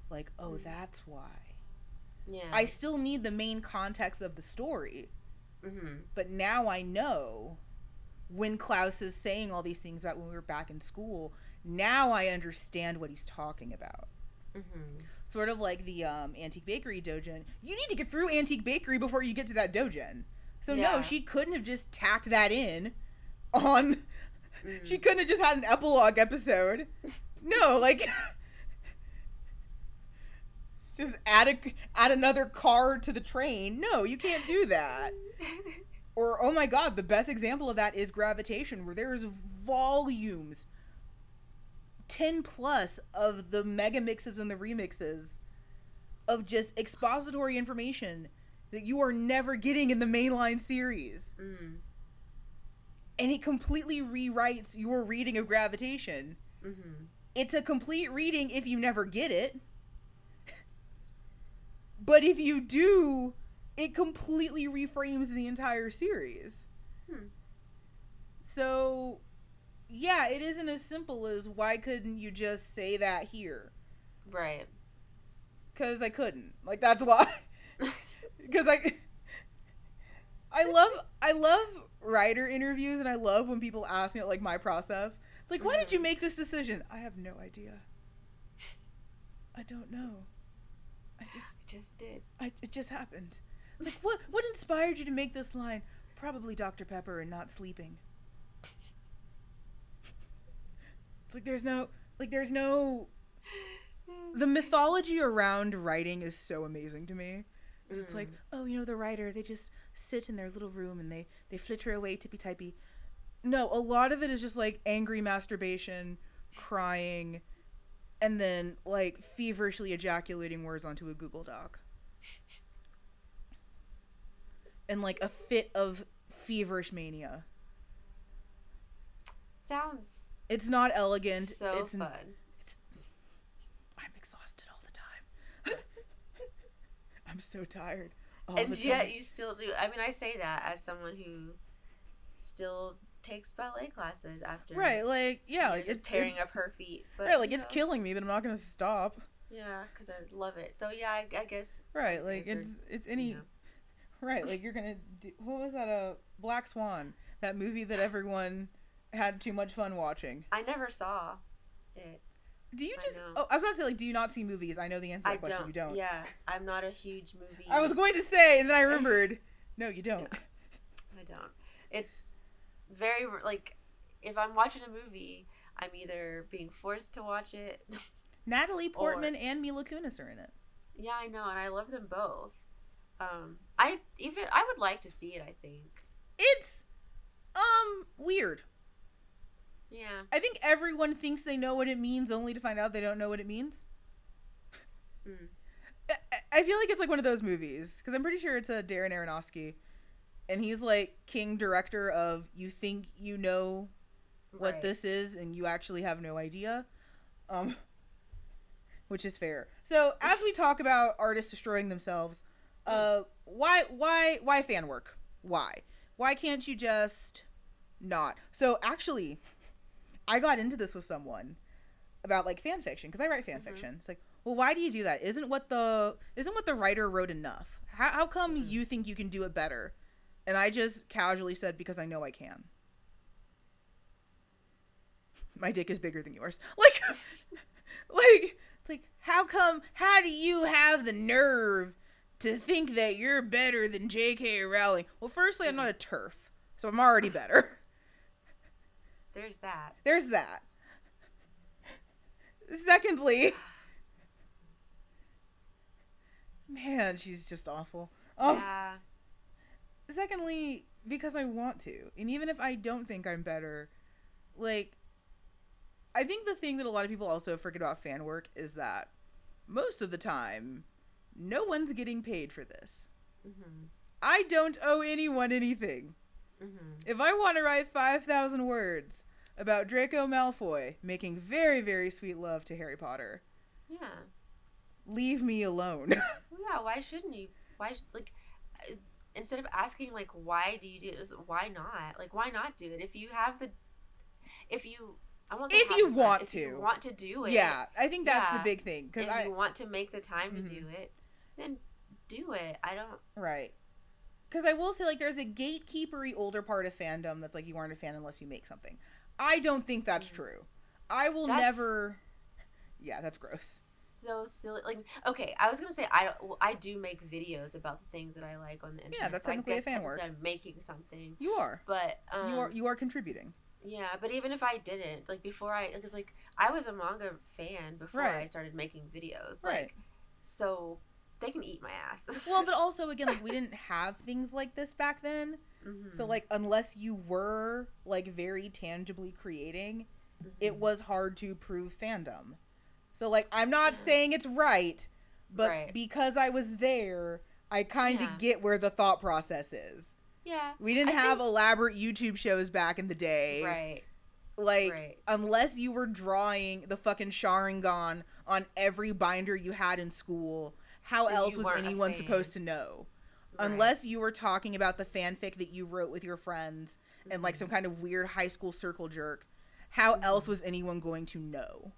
Like, oh, that's why. Yeah. I still need the main context of the story. But now I know when Klaus is saying all these things about when we were back in school, now I understand what he's talking about. Sort of like the Antique Bakery Doujin. You need to get through Antique Bakery before you get to that Doujin. So no, she couldn't have just tacked that in on... She couldn't have just had an epilogue episode. No, like... just add another car to the train. No, you can't do that. Or, oh my god, the best example of that is Gravitation, where there's volumes, 10 plus, of the mega mixes and the remixes of just expository information that you are never getting in the mainline series. And it completely rewrites your reading of Gravitation. It's a complete reading if you never get it. But if you do, it completely reframes the entire series. So, yeah, it isn't as simple as, why couldn't you just say that here? Right. Because I couldn't. Like, that's why. Because I love writer interviews, and I love when people ask me, like, my process. It's like, why did you make this decision? I have no idea. I don't know. I just did. It just happened. Like, what inspired you to make this line? Probably Dr. Pepper and not sleeping. It's like, there's no the mythology around writing is so amazing to me. It's like, oh, you know, the writer, they just sit in their little room and they flitter away tippy-typey. No, a lot of it is just, like, angry masturbation, crying, and then, like, feverishly ejaculating words onto a Google Doc. And, like, a fit of feverish mania. Sounds... It's not elegant. So fun. I'm exhausted all the time. I'm so tired all and the time. Yet you still do. I mean, I say that as someone who still takes ballet classes after... Right, like, yeah. Like, it's tearing up her feet. But, right, like, it's killing me, but I'm not going to stop. Yeah, because I love it. So, yeah, I guess... Right, like, it's any... You know. Right, like, you're going to do... What was that? Black Swan. That movie that everyone had too much fun watching. I never saw it. Do you just... Oh, I was about to say, like, do you not see movies? I know the answer to that question. You don't. Yeah, I'm not a huge movie... I was going to say, and then I remembered. No, you don't. Yeah, I don't. It's very... Like, if I'm watching a movie, I'm either being forced to watch it... Natalie Portman and Mila Kunis are in it. Yeah, I know, and I love them both. I would like to see it, I think. It's weird. Yeah. I think everyone thinks they know what it means, only to find out they don't know what it means. I feel like it's like one of those movies, because I'm pretty sure it's a Darren Aronofsky, and he's like king director of, you think you know what this is, and you actually have no idea. Which is fair. So as we talk about artists destroying themselves, why fan work? Why can't you just not? So actually, I got into this with someone about, like, fan fiction, because I write fan fiction. It's like, well, why do you do that? Isn't what the writer wrote enough? How come you think you can do it better? And I just casually said, because I know I can. My dick is bigger than yours. Like, it's like, how do you have the nerve to think that you're better than J.K. Rowling? Well, firstly, I'm not a TERF, so I'm already better. There's that. Secondly, And she's just awful. Yeah. Secondly, because I want to. And even if I don't think I'm better, like, I think the thing that a lot of people also forget about fan work is that most of the time, no one's getting paid for this. Mm-hmm. I don't owe anyone anything. Mm-hmm. If I want to write 5,000 words about Draco Malfoy making very, very sweet love to Harry Potter, Yeah. leave me alone. Yeah, why shouldn't you? Instead of asking, like, why do you do it, why not? Like, why not do it? If you have the, if you, I won't say If have you the time, want if to. you want to do it. Yeah, I think that's yeah, the big thing. If you want to make the time to do it, then do it. I don't. Right. Because I will say, like, there's a gatekeepery older part of fandom that's like, you aren't a fan unless you make something. I don't think that's true. I will never... Yeah, that's gross. So silly. Like, okay, I was gonna say I do make videos about the things that I like on the internet. Yeah, that's technically a fan work. I'm making something. You are. But you are contributing. Yeah, but even if I didn't, like, before because like I was a manga fan before I started making videos. Like, so they can eat my ass. Well, but also, again, like, we didn't have things like this back then. Mm-hmm. So, like, unless you were, like, very tangibly creating, it was hard to prove fandom. So, like, I'm not saying it's right, but because I was there, I kind of get where the thought process is. Yeah. We didn't have elaborate YouTube shows back in the day. Right. Like, unless you were drawing the fucking Sharingan on every binder you had in school, how else was anyone supposed to know? Right. Unless you were talking about the fanfic that you wrote with your friends and, like, some kind of weird high school circle jerk, how else was anyone going to know?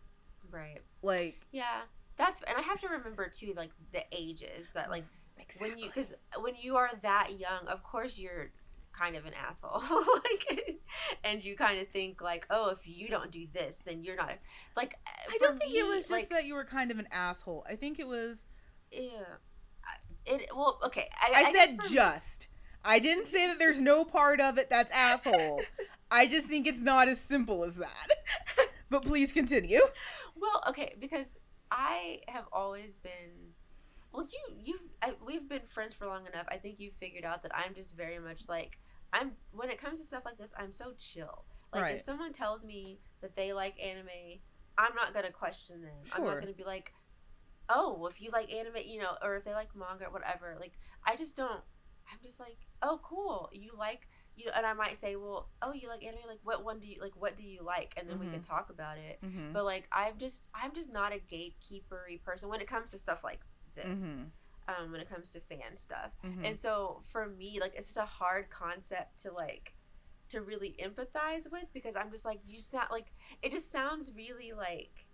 Right. Like... Yeah. And I have to remember, too, like, the ages that, like, because when you are that young, of course you're kind of an asshole. Like, and you kind of think, like, oh, if you don't do this, then you're not, like, I don't think it was just that you were kind of an asshole. I think it was... Yeah. Well, okay. I said just. I didn't say that there's no part of it that's asshole. I just think it's not as simple as that. But please continue. Well, okay, because I have always been... Well, we've been friends for long enough. I think you've figured out that I'm just very much like... when it comes to stuff like this, I'm so chill. Like, if someone tells me that they like anime, I'm not going to question them. Sure. I'm not going to be like... Oh, well, if you like anime, you know, or if they like manga or whatever, like, I just don't, I'm just like, oh, cool, you like, you know, and I might say, well, oh, you like anime, like, what do you like, and then we can talk about it, but, like, I'm just not a gatekeepery person when it comes to stuff like this, when it comes to fan stuff, and so, for me, like, it's such a hard concept to, like, to really empathize with, because I'm just like, you sound, like, it just sounds really, like,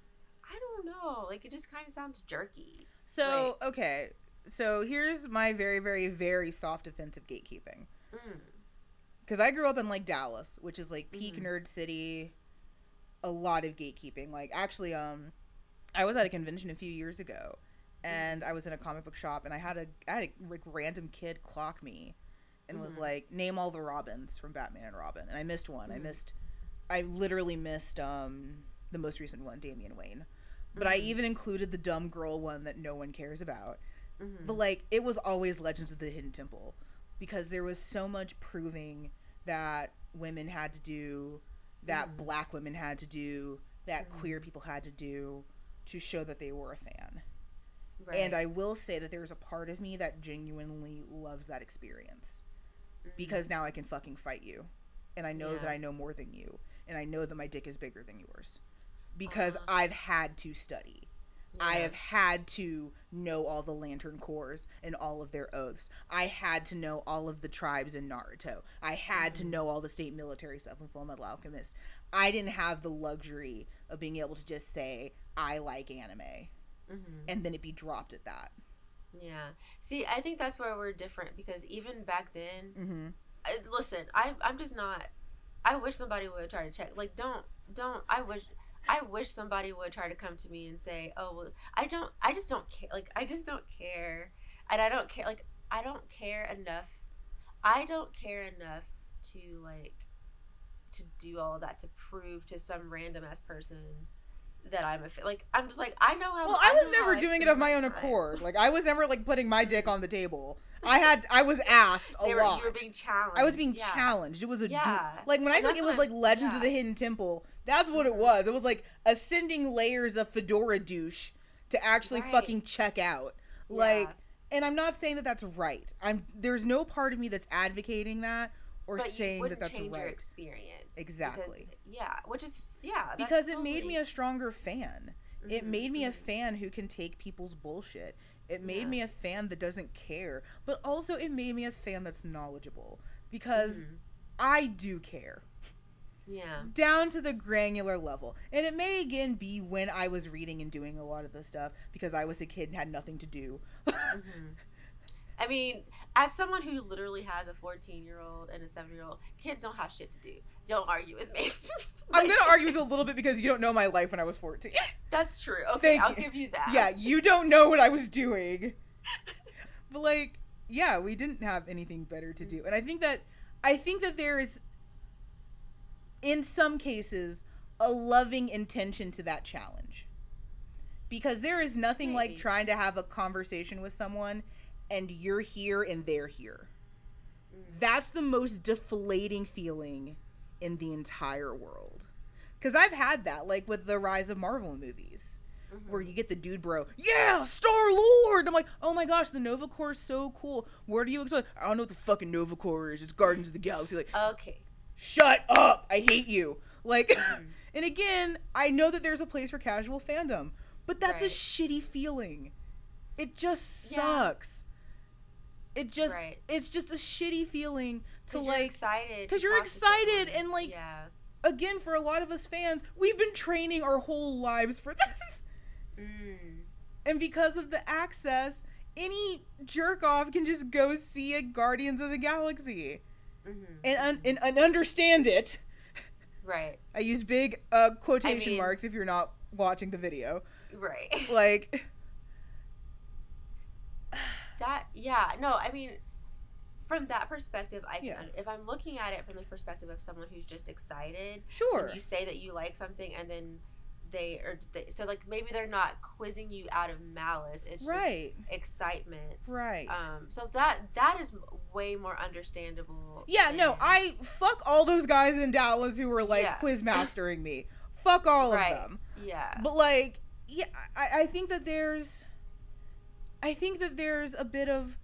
I don't know. Like, it just kind of sounds jerky. So, like, okay. So, here's my very, very, very soft defense of gatekeeping. Because I grew up in, like, Dallas, which is, like, peak nerd city. A lot of gatekeeping. Like, actually, I was at a convention a few years ago, and I was in a comic book shop, and I had a like, random kid clock me and was like, name all the Robins from Batman and Robin. And I missed one. I literally missed, the most recent one, Damian Wayne. But I even included the dumb girl one that no one cares about. But, like, it was always Legends of the Hidden Temple. Because there was so much proving that women had to do, that black women had to do, that queer people had to do to show that they were a fan. Right. And I will say that there's a part of me that genuinely loves that experience. Because now I can fucking fight you. And I know that I know more than you. And I know that my dick is bigger than yours. Because I've had to study. Yeah. I have had to know all the Lantern Corps and all of their oaths. I had to know all of the tribes in Naruto. I had to know all the state military stuff in Fullmetal Alchemist. I didn't have the luxury of being able to just say, I like anime. And then it be dropped at that. Yeah. See, I think that's where we're different. Because even back then, listen, I'm just not... I wish somebody would try to check. Like, don't... I wish somebody would try to come to me and say, oh, well, I just don't care. Like, I just don't care. And I don't care. Like, I don't care enough. I don't care enough to, like, to do all of that, to prove to some random ass person that I'm like, I'm just like, I know how. Well, I was never doing it of my own accord. Like, I was never like putting my dick on the table. I was asked a lot. You were being challenged. I was being challenged. It was a like when I said it was like Legends Legends of the Hidden Temple. That's what it was. It was like ascending layers of fedora douche to actually fucking check out. Like, and I'm not saying that that's right. There's no part of me that's advocating that or saying that that's change right. Your experience Exactly. Because it made me a stronger fan. It made me a fan who can take people's bullshit. It made me a fan that doesn't care. But also it made me a fan that's knowledgeable. Because I do care. Yeah. Down to the granular level. And it may again be when I was reading and doing a lot of this stuff because I was a kid and had nothing to do. I mean, as someone who literally has a 14-year-old and a 7-year-old, kids don't have shit to do. Don't argue with me. I'm going to argue with you a little bit because you don't know my life when I was 14. That's true. Okay, I'll give you that. Yeah, you don't know what I was doing. But like, yeah, we didn't have anything better to do. And I think that there is, in some cases, a loving intention to that challenge. Because there is nothing like trying to have a conversation with someone and you're here and they're here. That's the most deflating feeling in the entire world. Because I've had that, like with the rise of Marvel movies, where you get the dude bro, yeah, Star-Lord! I'm like, oh my gosh, the Nova Corps is so cool. What do you expect? I don't know what the fucking Nova Corps is. It's Guardians of the Galaxy. Like, okay. Shut up! I hate you. Like, and again, I know that there's a place for casual fandom, but that's a shitty feeling. It just sucks. It just, it's just a shitty feeling to like, excited. Because you're excited and like, again, for a lot of us fans, we've been training our whole lives for this. And because of the access, any jerk off can just go see a Guardians of the Galaxy. And understand it. Right. I use big quotation marks if you're not watching the video. Right. Like that. No, I mean, from that perspective, I can. If I'm looking at it from the perspective of someone who's just excited, sure. You say that you like something, and then so like maybe they're not quizzing you out of malice. It's just excitement, right? So that is way more understandable. Yeah, no, I fuck all those guys in Dallas who were like quiz mastering me. Fuck all of them. Yeah, but like, I think that there's a bit of,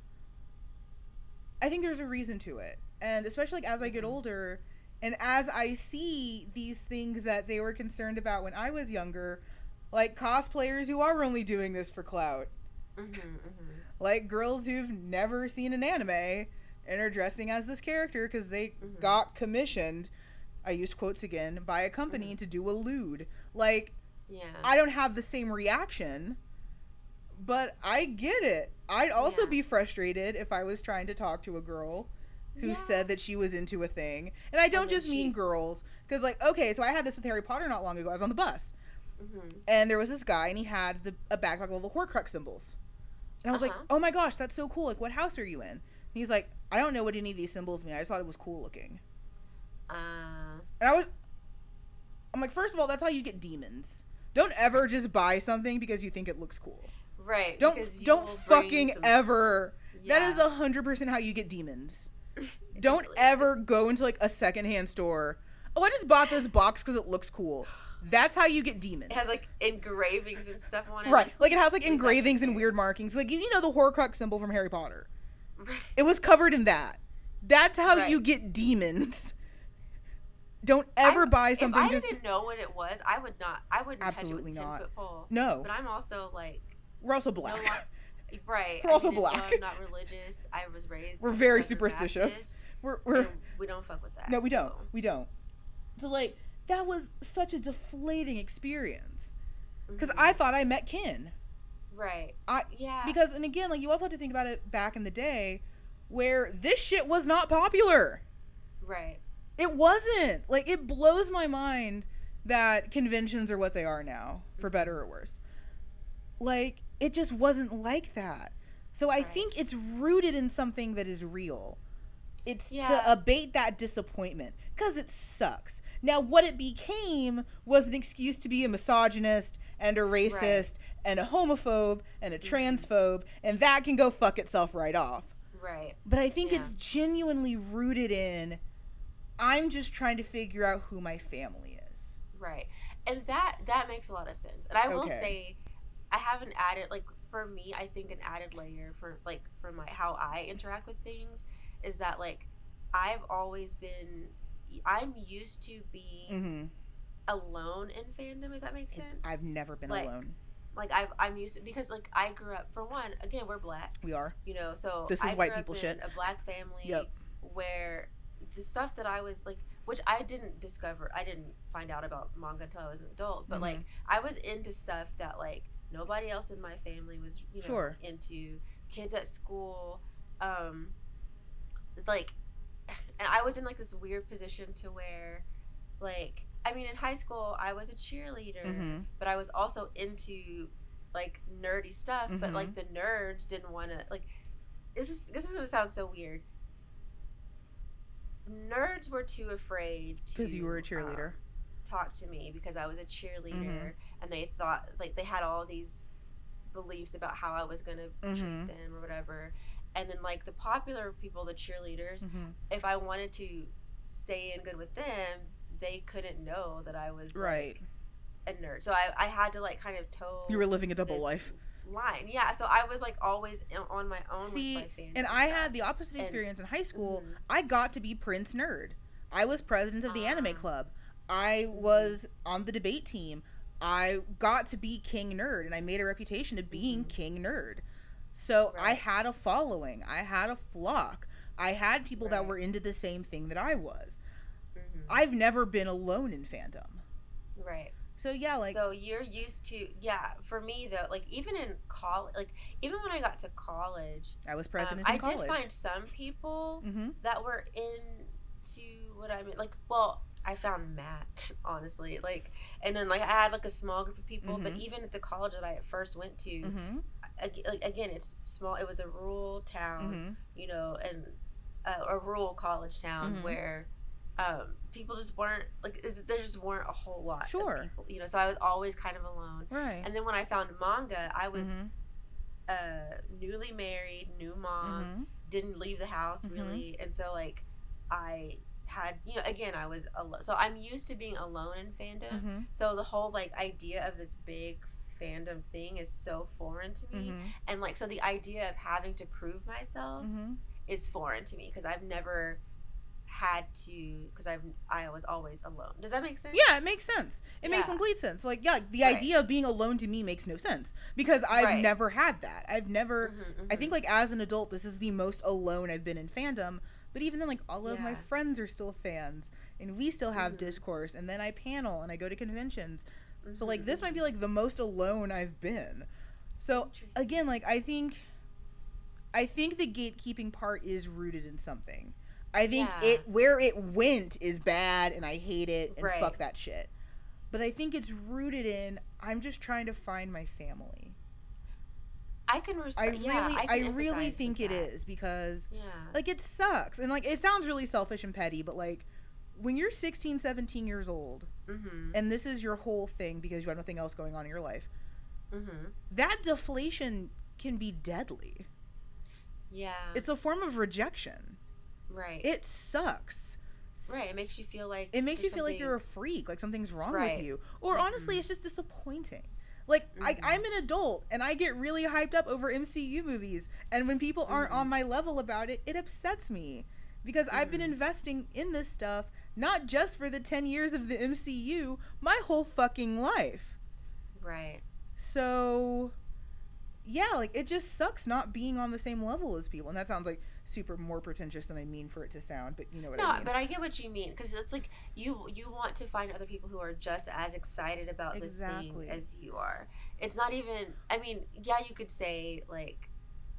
I think there's a reason to it, and especially like as I get older. And as I see these things that they were concerned about when I was younger, like cosplayers who are only doing this for clout. Like girls who've never seen an anime and are dressing as this character because they got commissioned, I use quotes again, by a company to do a lewd. Like, I don't have the same reaction, but I get it. I'd also be frustrated if I was trying to talk to a girl who said that she was into a thing. And I don't just mean girls. Because, like, okay, so I had this with Harry Potter not long ago. I was on the bus. And there was this guy, and he had a backpack with all the Horcrux symbols. And I was like, oh my gosh, that's so cool. Like, what house are you in? And he's like, I don't know what any of these symbols mean. I just thought it was cool looking. And I'm like, first of all, that's how you get demons. Don't ever just buy something because you think it looks cool. Right. Don't fucking ever. That is 100% how you get demons. Don't really ever go into like a secondhand store. Oh, I just bought this box because it looks cool. That's how you get demons. It has like engravings and stuff on it. Right. Like it has like engravings and weird markings. Like, you know the Horcrux symbol from Harry Potter. Right. It was covered in that. That's how you get demons. Don't ever buy something. If I didn't know what it was, I wouldn't absolutely touch it with a 10-foot pole. No. But I'm also like, we're also black. Right. We're also black. I'm not religious. I was raised. We're very superstitious. We don't fuck with that. No, we don't. We don't. So like that was such a deflating experience because I thought I met kin. Right. Because and again, like you also have to think about it back in the day, where this shit was not popular. Right. It wasn't. Like it blows my mind that conventions are what they are now, for better or worse. Like it just wasn't like that. So I think it's rooted in something that is real. It's to abate that disappointment because it sucks. Now, what it became was an excuse to be a misogynist and a racist and a homophobe and a transphobe, and that can go fuck itself right off. Right. But I think it's genuinely rooted in, I'm just trying to figure out who my family is. Right. And that makes a lot of sense. And I will say, I have an added, like, for me, I think an added layer for my how I interact with things is that, like, I'm used to being alone in fandom, if that makes sense. I've never been alone. Like, I'm used to, because, like, I grew up, for one, again, we're black. We are. You know, so this is white people shit. A black family where the stuff that I was, like, which I didn't find out about manga until I was an adult, but, like, I was into stuff that, like, nobody else in my family was, you know, into. Kids at school, like, and I was in, like, this weird position to where, like, I mean, in high school, I was a cheerleader, but I was also into, like, nerdy stuff, but, like, the nerds didn't want to, like, this is going to sound so weird. Nerds were too afraid to... Because you were a cheerleader. Talk to me because I was a cheerleader, and they thought, like, they had all these beliefs about how I was going to treat them or whatever. And then, like, the popular people, the cheerleaders, if I wanted to stay in good with them, they couldn't know that I was like a nerd. So I had to, like, kind of toe. You were living a double life. Line. Yeah, so I was, like, always on my own with my fandom. And I had the opposite experience in high school. I got to be Prince Nerd. I was president of the anime club. I was on the debate team. I got to be King Nerd, and I made a reputation of being King Nerd. So I had a following. I had a flock. I had people that were into the same thing that I was. I've never been alone in fandom. Right. So yeah, like, so you're used to, for me though, like, even in college, like, even when I got to college, I was president in college. I did find some people that were into what I mean, like, well, I found Matt, honestly, like, and then, like, I had, like, a small group of people, but even at the college that I first went to, like, again, it's small, it was a rural town, you know, and a rural college town where people just weren't, like, there just weren't a whole lot of people, you know, so I was always kind of alone. And then when I found manga, I was newly married, new mom, didn't leave the house really, and so, like, I had, you know, again, I was alone, so I'm used to being alone in fandom, so the whole, like, idea of this big fandom thing is so foreign to me, and, like, so the idea of having to prove myself is foreign to me, because I've never had to, because I was always alone. Does that make sense? Yeah, it makes sense. It makes complete sense. Like, yeah, the idea of being alone to me makes no sense, because I've never had that. I've never, I think, like, as an adult, this is the most alone I've been in fandom, but even then, like, all of my friends are still fans, and we still have discourse, and then I panel, and I go to conventions, so, like, this might be, like, the most alone I've been. So, again, like, I think the gatekeeping part is rooted in something. I think where it went is bad, and I hate it, and fuck that shit. But I think it's rooted in, I'm just trying to find my family. I can respect. I really think it is, because like, it sucks, and, like, it sounds really selfish and petty, but, like, when you're 16, 17 years old, and this is your whole thing because you have nothing else going on in your life, that deflation can be deadly. Yeah, it's a form of rejection. Right. It sucks. Right. It makes you feel like you're a freak, like something's wrong with you, or honestly, it's just disappointing. Like, I'm an adult, and I get really hyped up over MCU movies, and when people aren't on my level about it, it upsets me, because I've been investing in this stuff not just for the 10 years of the MCU, my whole fucking life. Right. So, yeah, like, it just sucks not being on the same level as people, and that sounds like super more pretentious than I mean for it to sound, but you know what I mean. No, but I get what you mean, because it's like you want to find other people who are just as excited about this thing as you are. It's not even, I mean, yeah, you could say, like,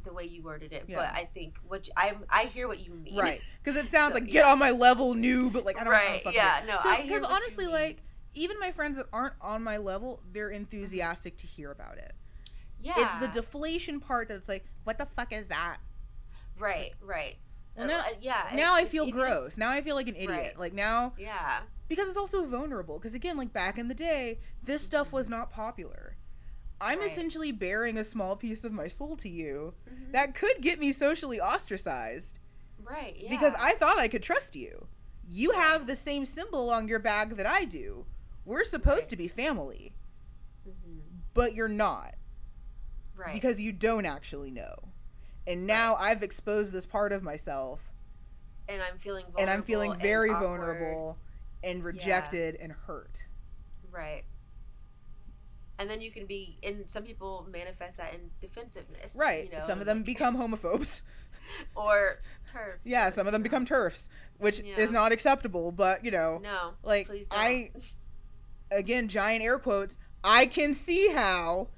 the way you worded it, but I think I hear what you mean. Right, because it sounds like, get on my level, noob, but, like, I don't know. Right, yeah, no, I hear what honestly, you mean. Like, even my friends that aren't on my level, they're enthusiastic to hear about it. Yeah. It's the deflation part that it's like, what the fuck is that? Right, right. Well, now, yeah. Now I feel gross. Now I feel like an idiot. Right. Like now. Yeah. Because it's also vulnerable. Because again, like back in the day, this stuff was not popular. I'm essentially bearing a small piece of my soul to you that could get me socially ostracized. Right, yeah. Because I thought I could trust you. You have the same symbol on your bag that I do. We're supposed to be family. But you're not. Right. Because you don't actually know. And now I've exposed this part of myself. And I'm feeling vulnerable. And I'm feeling very vulnerable and rejected and hurt. Right. And then you can be, and some people manifest that in defensiveness. Right. You know? Some of them become homophobes. Or TERFs. Yeah, some of them become TERFs, which is not acceptable, but, you know. No, like, please don't. Again, giant air quotes, I can see how,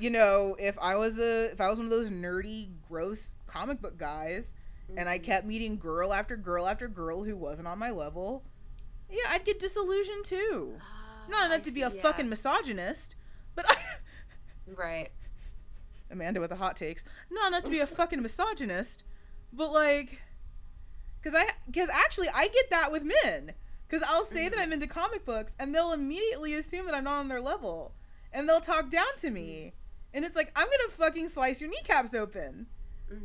you know, if I was one of those nerdy, gross comic book guys, and I kept meeting girl after girl after girl who wasn't on my level, yeah, I'd get disillusioned too. Not enough to be a fucking misogynist, but right. Amanda with the hot takes. Not enough to be a fucking misogynist, but like, because actually I get that with men. Because I'll say that I'm into comic books, and they'll immediately assume that I'm not on their level, and they'll talk down to me, and it's like, I'm gonna fucking slice your kneecaps open,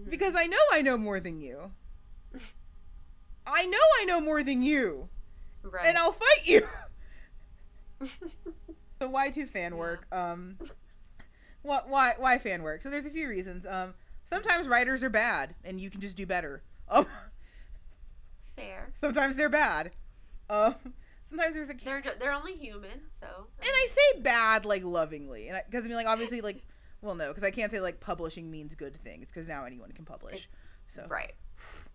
because I know more than you. I know more than you. Right. And I'll fight you. So why do fan work? Why fan work? So there's a few reasons. Sometimes writers are bad, and you can just do better. Fair. Sometimes they're bad. Sometimes there's they're only human, so. And I say bad like lovingly, and because I mean like obviously like, well no, because I can't say like publishing means good things, because now anyone can publish. So right.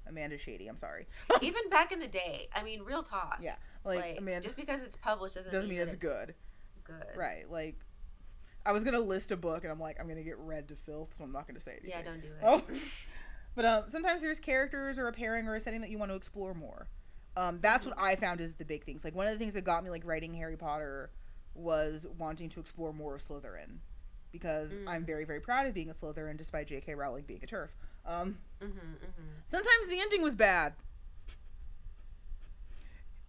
Amanda's shady. I'm sorry. Even back in the day, I mean, real talk. Yeah, like Amanda, just because it's published doesn't mean it's good. Good. Right. Like, I was gonna list a book, and I'm like, I'm gonna get read to filth, so I'm not gonna say anything. Yeah, don't do it. Oh. But sometimes there's characters or a pairing or a setting that you want to explore more. That's what I found is the big things. Like, one of the things that got me like writing Harry Potter was wanting to explore more of Slytherin, because I'm very, very proud of being a Slytherin despite J.K. Rowling being a TERF. Sometimes the ending was bad.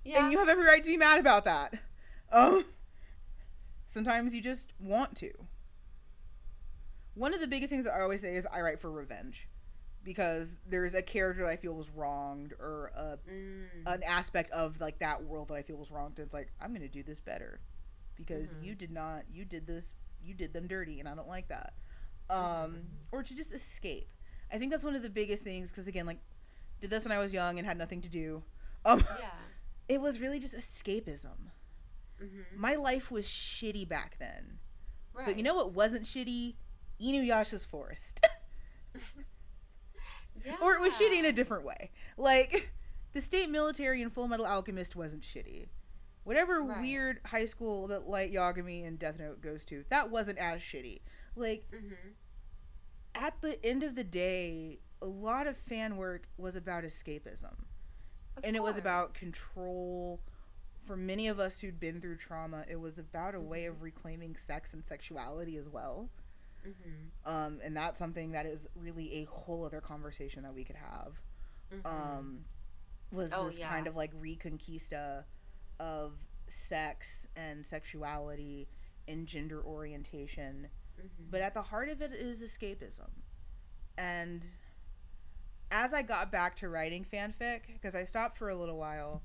Yeah. And you have every right to be mad about that. Sometimes you just want to. One of the biggest things that I always say is I write for revenge. Because there's a character that I feel was wronged, or an aspect of like that world that I feel was wronged. And it's like, I'm going to do this better. Because you did them dirty, and I don't like that. Or to just escape. I think that's one of the biggest things, because again, like, did this when I was young and had nothing to do. It was really just escapism. My life was shitty back then. Right. But you know what wasn't shitty? Inuyasha's Forest. Yeah. Or it was shitty in a different way. Like, the state military in Full Metal Alchemist wasn't shitty. Whatever weird high school that Light Yagami and Death Note goes to, that wasn't as shitty. Like, at the end of the day, a lot of fan work was about escapism. And it was about control. For many of us who'd been through trauma, it was about a way of reclaiming sex and sexuality as well. And that's something that is really a whole other conversation that we could have. Was this kind of like reconquista of sex and sexuality and gender orientation. But at the heart of it is escapism. And as I got back to writing fanfic, because I stopped for a little while,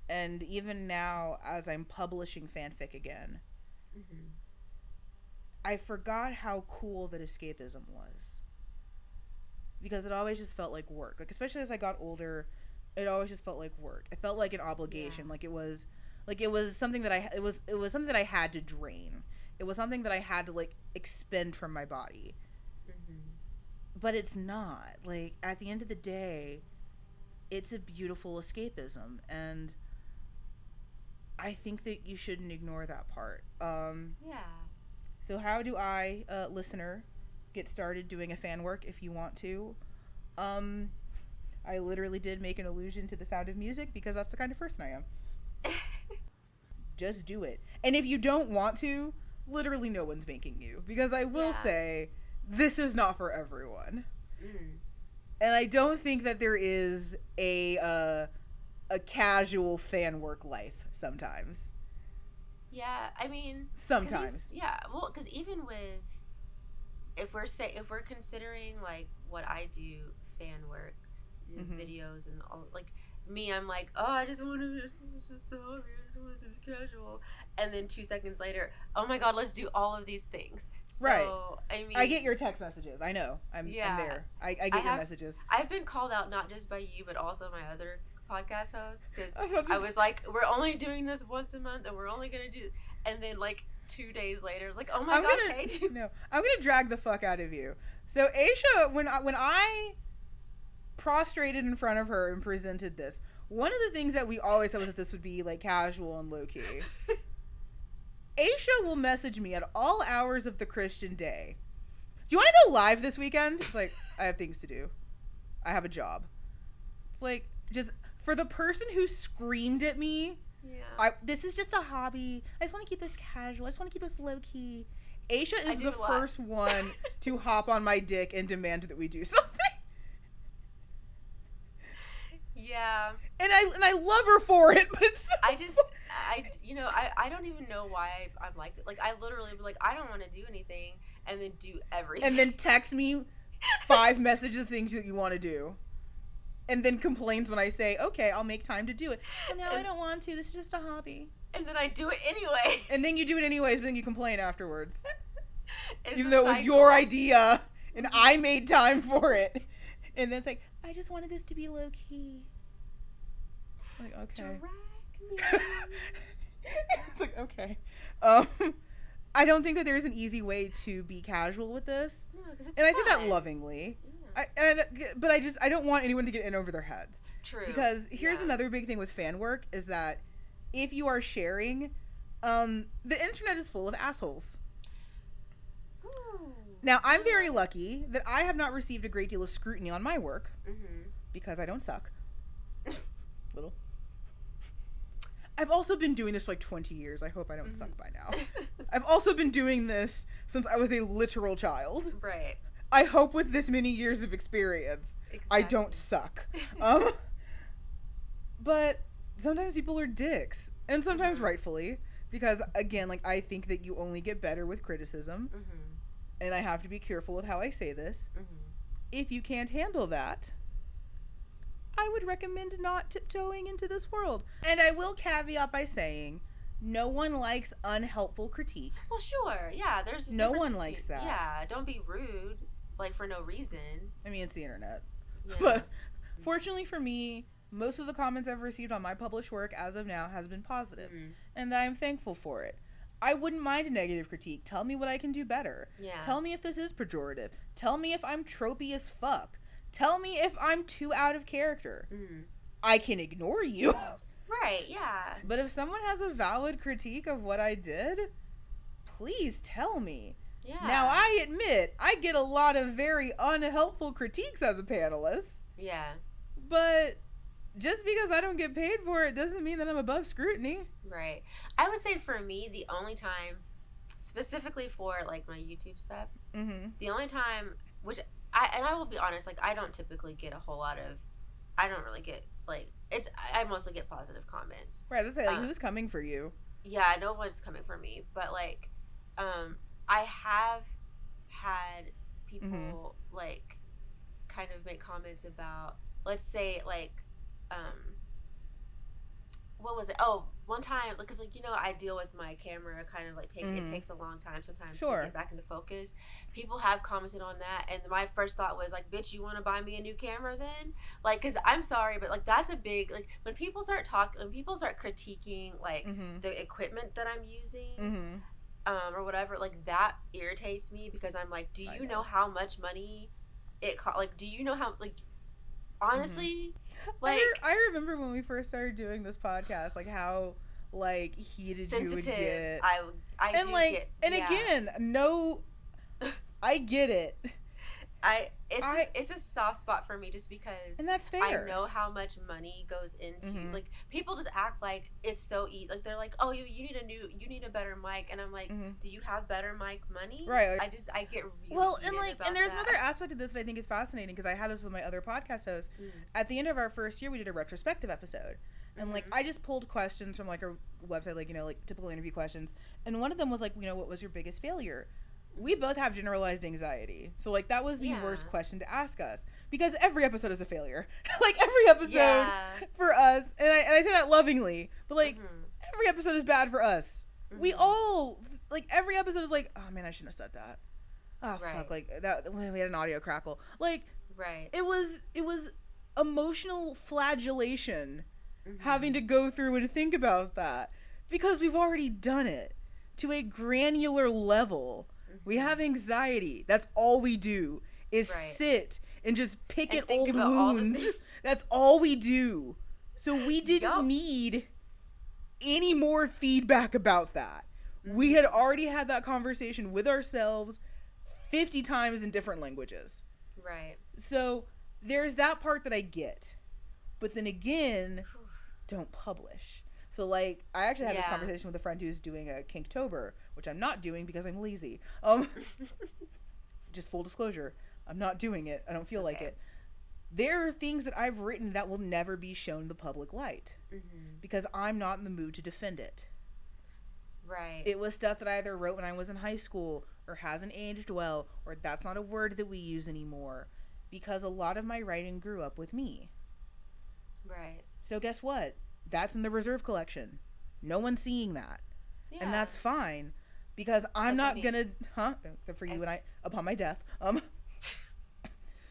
and even now as I'm publishing fanfic again, I forgot how cool that escapism was. Because it always just felt like work. Like, especially as I got older, it always just felt like work. It felt like an obligation. Yeah. Like it was something that it was something that I had to drain. It was something that I had to like expend from my body. But it's not. Like, at the end of the day, it's a beautiful escapism, and I think that you shouldn't ignore that part. So how do I, listener, get started doing a fan work if you want to? I literally did make an allusion to The Sound of Music because that's the kind of person I am. Just do it. And if you don't want to, literally no one's making you. Because I will say, this is not for everyone. And I don't think that there is a casual fan work life sometimes. Yeah, I mean, sometimes. Well, because even with if we're considering like what I do fan work, the videos and all, like me, I'm like, oh, I just want to. This is just a hobby. I just want it to be casual. And then 2 seconds later, oh my god, let's do all of these things. So, right. I mean, I get your text messages. I know. I'm there. I get your messages. I've been called out not just by you, but also my other podcast host, because I was like, we're only doing this once a month, and we're only gonna do. And then like 2 days later, it's like, oh my gosh, Katie. No, I'm gonna drag the fuck out of you. So Aisha, when I prostrated in front of her and presented this, one of the things that we always said was that this would be like casual and low key. Aisha will message me at all hours of the Christian day. Do you want to go live this weekend? It's like, I have things to do. I have a job. It's like, just for the person who screamed at me, this is just a hobby. I just want to keep this casual. I just want to keep this low key. Aisha is the first one to hop on my dick and demand that we do something. Yeah. And I love her for it, but it's I don't even know why I'm like I literally be like, I don't want to do anything, and then do everything. And then text me 5 messages of things that you want to do. And then complains when I say, okay, I'll make time to do it. Well, no, I don't want to. This is just a hobby. And then I do it anyway. And then you do it anyways, but then you complain afterwards. Even though it was your idea, and I made time for it. And then it's like, I just wanted this to be low key. Like, okay. Drag me. It's like, okay. I don't think that there's an easy way to be casual with this. No, because it's and I fun. say that lovingly. Yeah. But I don't want anyone to get in over their heads. True. Because here's another big thing with fan work is that if you are sharing, the internet is full of assholes. Ooh. Now, I'm very lucky that I have not received a great deal of scrutiny on my work Mm-hmm. because I don't suck. Little. I've also been doing this for like 20 years. I hope I don't suck by now. I've also been doing this since I was a literal child. Right. I hope with this many years of experience, I don't suck. But sometimes people are dicks. And sometimes rightfully. Because, again, like, I think that you only get better with criticism. Mm-hmm. And I have to be careful with how I say this. Mm-hmm. If you can't handle that, I would recommend not tiptoeing into this world. And I will caveat by saying, no one likes unhelpful critiques. Well, sure. Yeah, there's no one likes that. Yeah, don't be rude, like, for no reason. I mean, it's the internet. Yeah. But fortunately for me, most of the comments I've received on my published work as of now has been positive. Mm-hmm. And I'm thankful for it. I wouldn't mind a negative critique. Tell me what I can do better. Yeah. Tell me if this is pejorative. Tell me if I'm tropey as fuck. Tell me if I'm too out of character. Mm. I can ignore you. Right, yeah. But if someone has a valid critique of what I did, please tell me. Yeah. Now, I admit, I get a lot of very unhelpful critiques as a panelist. Yeah. But just because I don't get paid for it doesn't mean that I'm above scrutiny. Right. I would say for me, the only time, specifically for, like, my YouTube stuff, the only time, which, I will be honest, like, I don't typically get a whole lot of, I don't really get, like, I mostly get positive comments. Right, let's say, like, who's coming for you? Yeah, no one's coming for me, but, like, I have had people, like, kind of make comments about, let's say, like, what was it? Oh, one time, because, like, you know, I deal with my camera kind of, like, it takes a long time sometimes to get back into focus. People have commented on that, and my first thought was, like, bitch, you want to buy me a new camera then? Like, because I'm sorry, but, like, that's a big, like, when people start critiquing, like, the equipment that I'm using, or whatever, like, that irritates me, because I'm like, do you know how much money it cost? Like, do you know how, like, honestly, like, I remember when we first started doing this podcast, like, how, like, heated sensitive you would get. I and, do like, get, and yeah. again, no, I get it. It's a soft spot for me just because and that's fair. I know how much money goes into like people just act like it's so easy. Like they're like, oh, you need a better mic, and I'm like, do you have better mic money? Right. Like, I get really well, and like, and there's that. another aspect of this that I think is fascinating because I had this with my other podcast hosts. At the end of our first year, we did a retrospective episode, and like I just pulled questions from like a website, like like typical interview questions, and one of them was like, what was your biggest failure? We both have generalized anxiety. So, like, that was the worst question to ask us. Because every episode is a failure. Like, every episode for us. And I say that lovingly. But, like, every episode is bad for us. We all, like, every episode is like, oh, man, I shouldn't have said that. Oh, fuck. Like, that we had an audio crackle. Like, it was emotional flagellation having to go through and think about that. Because we've already done it to a granular level. We have anxiety. That's all we do is sit and just pick at old wounds. That's all we do. So we didn't need any more feedback about that. We had already had that conversation with ourselves 50 times in different languages. Right. So there's that part that I get. But then again, don't publish. So, like, I actually had this conversation with a friend who's doing a Kinktober, which I'm not doing because I'm lazy. Just full disclosure, I'm not doing it. I don't feel like it. There are things that I've written that will never be shown the public light because I'm not in the mood to defend it. Right. It was stuff that I either wrote when I was in high school or hasn't aged well or that's not a word that we use anymore because a lot of my writing grew up with me. Right. So guess what? That's in the reserve collection. No one's seeing that. Yeah. And that's fine because I'm not gonna, except for you and I, upon my death.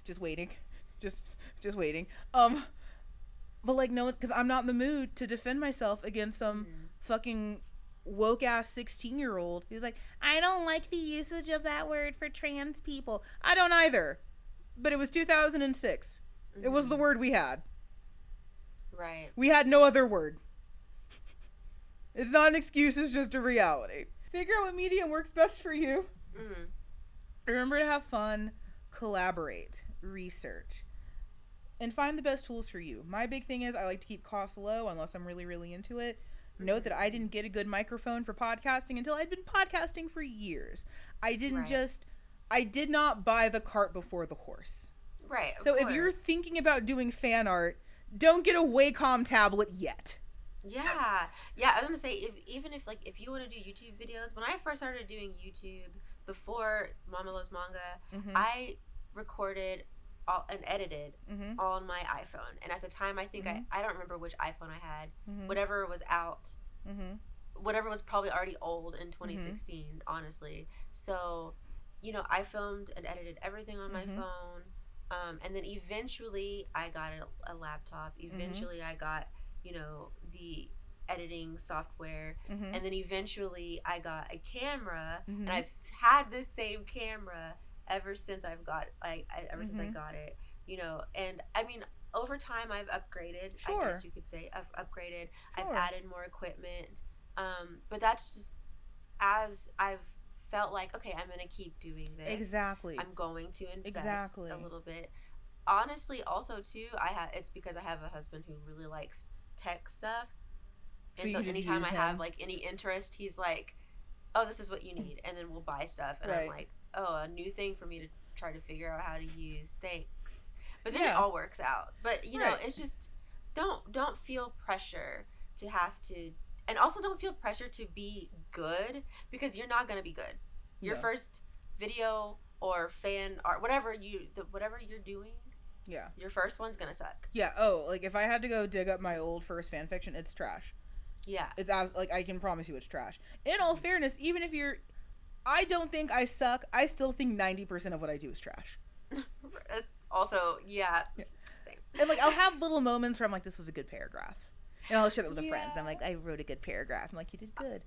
Just waiting. Just waiting. But like, no, because I'm not in the mood to defend myself against some fucking woke ass 16-year-old who's like, I don't like the usage of that word for trans people. I don't either. But it was 2006. It was the word we had. Right. We had no other word. It's not an excuse, it's just a reality. Figure out what medium works best for you. Remember to have fun, collaborate, research, and find the best tools for you. My big thing is I like to keep costs low unless I'm really, really into it. Note that I didn't get a good microphone for podcasting until I'd been podcasting for years. I did not buy the cart before the horse. Right. So if you're thinking about doing fan art, don't get a Wacom tablet yet. Yeah. I was gonna say if you want to do YouTube videos, when I first started doing YouTube before Mama Loves Manga, I recorded and edited on my iPhone. And at the time, I think I don't remember which iPhone I had. Whatever was out. Whatever was probably already old in 2016, honestly. So, I filmed and edited everything on my phone. And then eventually I got a laptop. Eventually I got, the editing software. And then eventually I got a camera. And I've had this same camera ever since I got it, and I mean, over time I've upgraded. I guess you could say I've upgraded. I've added more equipment. But that's just as I've felt like, okay, I'm going to keep doing this. Exactly. I'm going to invest a little bit. Honestly, also too, it's because I have a husband who really likes tech stuff. And so anytime I have like any interest, he's like, oh, this is what you need. And then we'll buy stuff. And I'm like, oh, a new thing for me to try to figure out how to use. Thanks. But then it all works out. But, it's just, don't feel pressure to have to, and also don't feel pressure to be good because you're not going to be good. Your first video or fan art, whatever you're doing, your first one's going to suck. Yeah. Oh, like if I had to go dig up my old first fan fiction, it's trash. Yeah. It's like, I can promise you it's trash. In all fairness, even if I don't think I suck, I still think 90% of what I do is trash. That's also, same. And like, I'll have little moments where I'm like, this was a good paragraph. And I'll share that with a friend. And I'm like, I wrote a good paragraph. I'm like, you did good.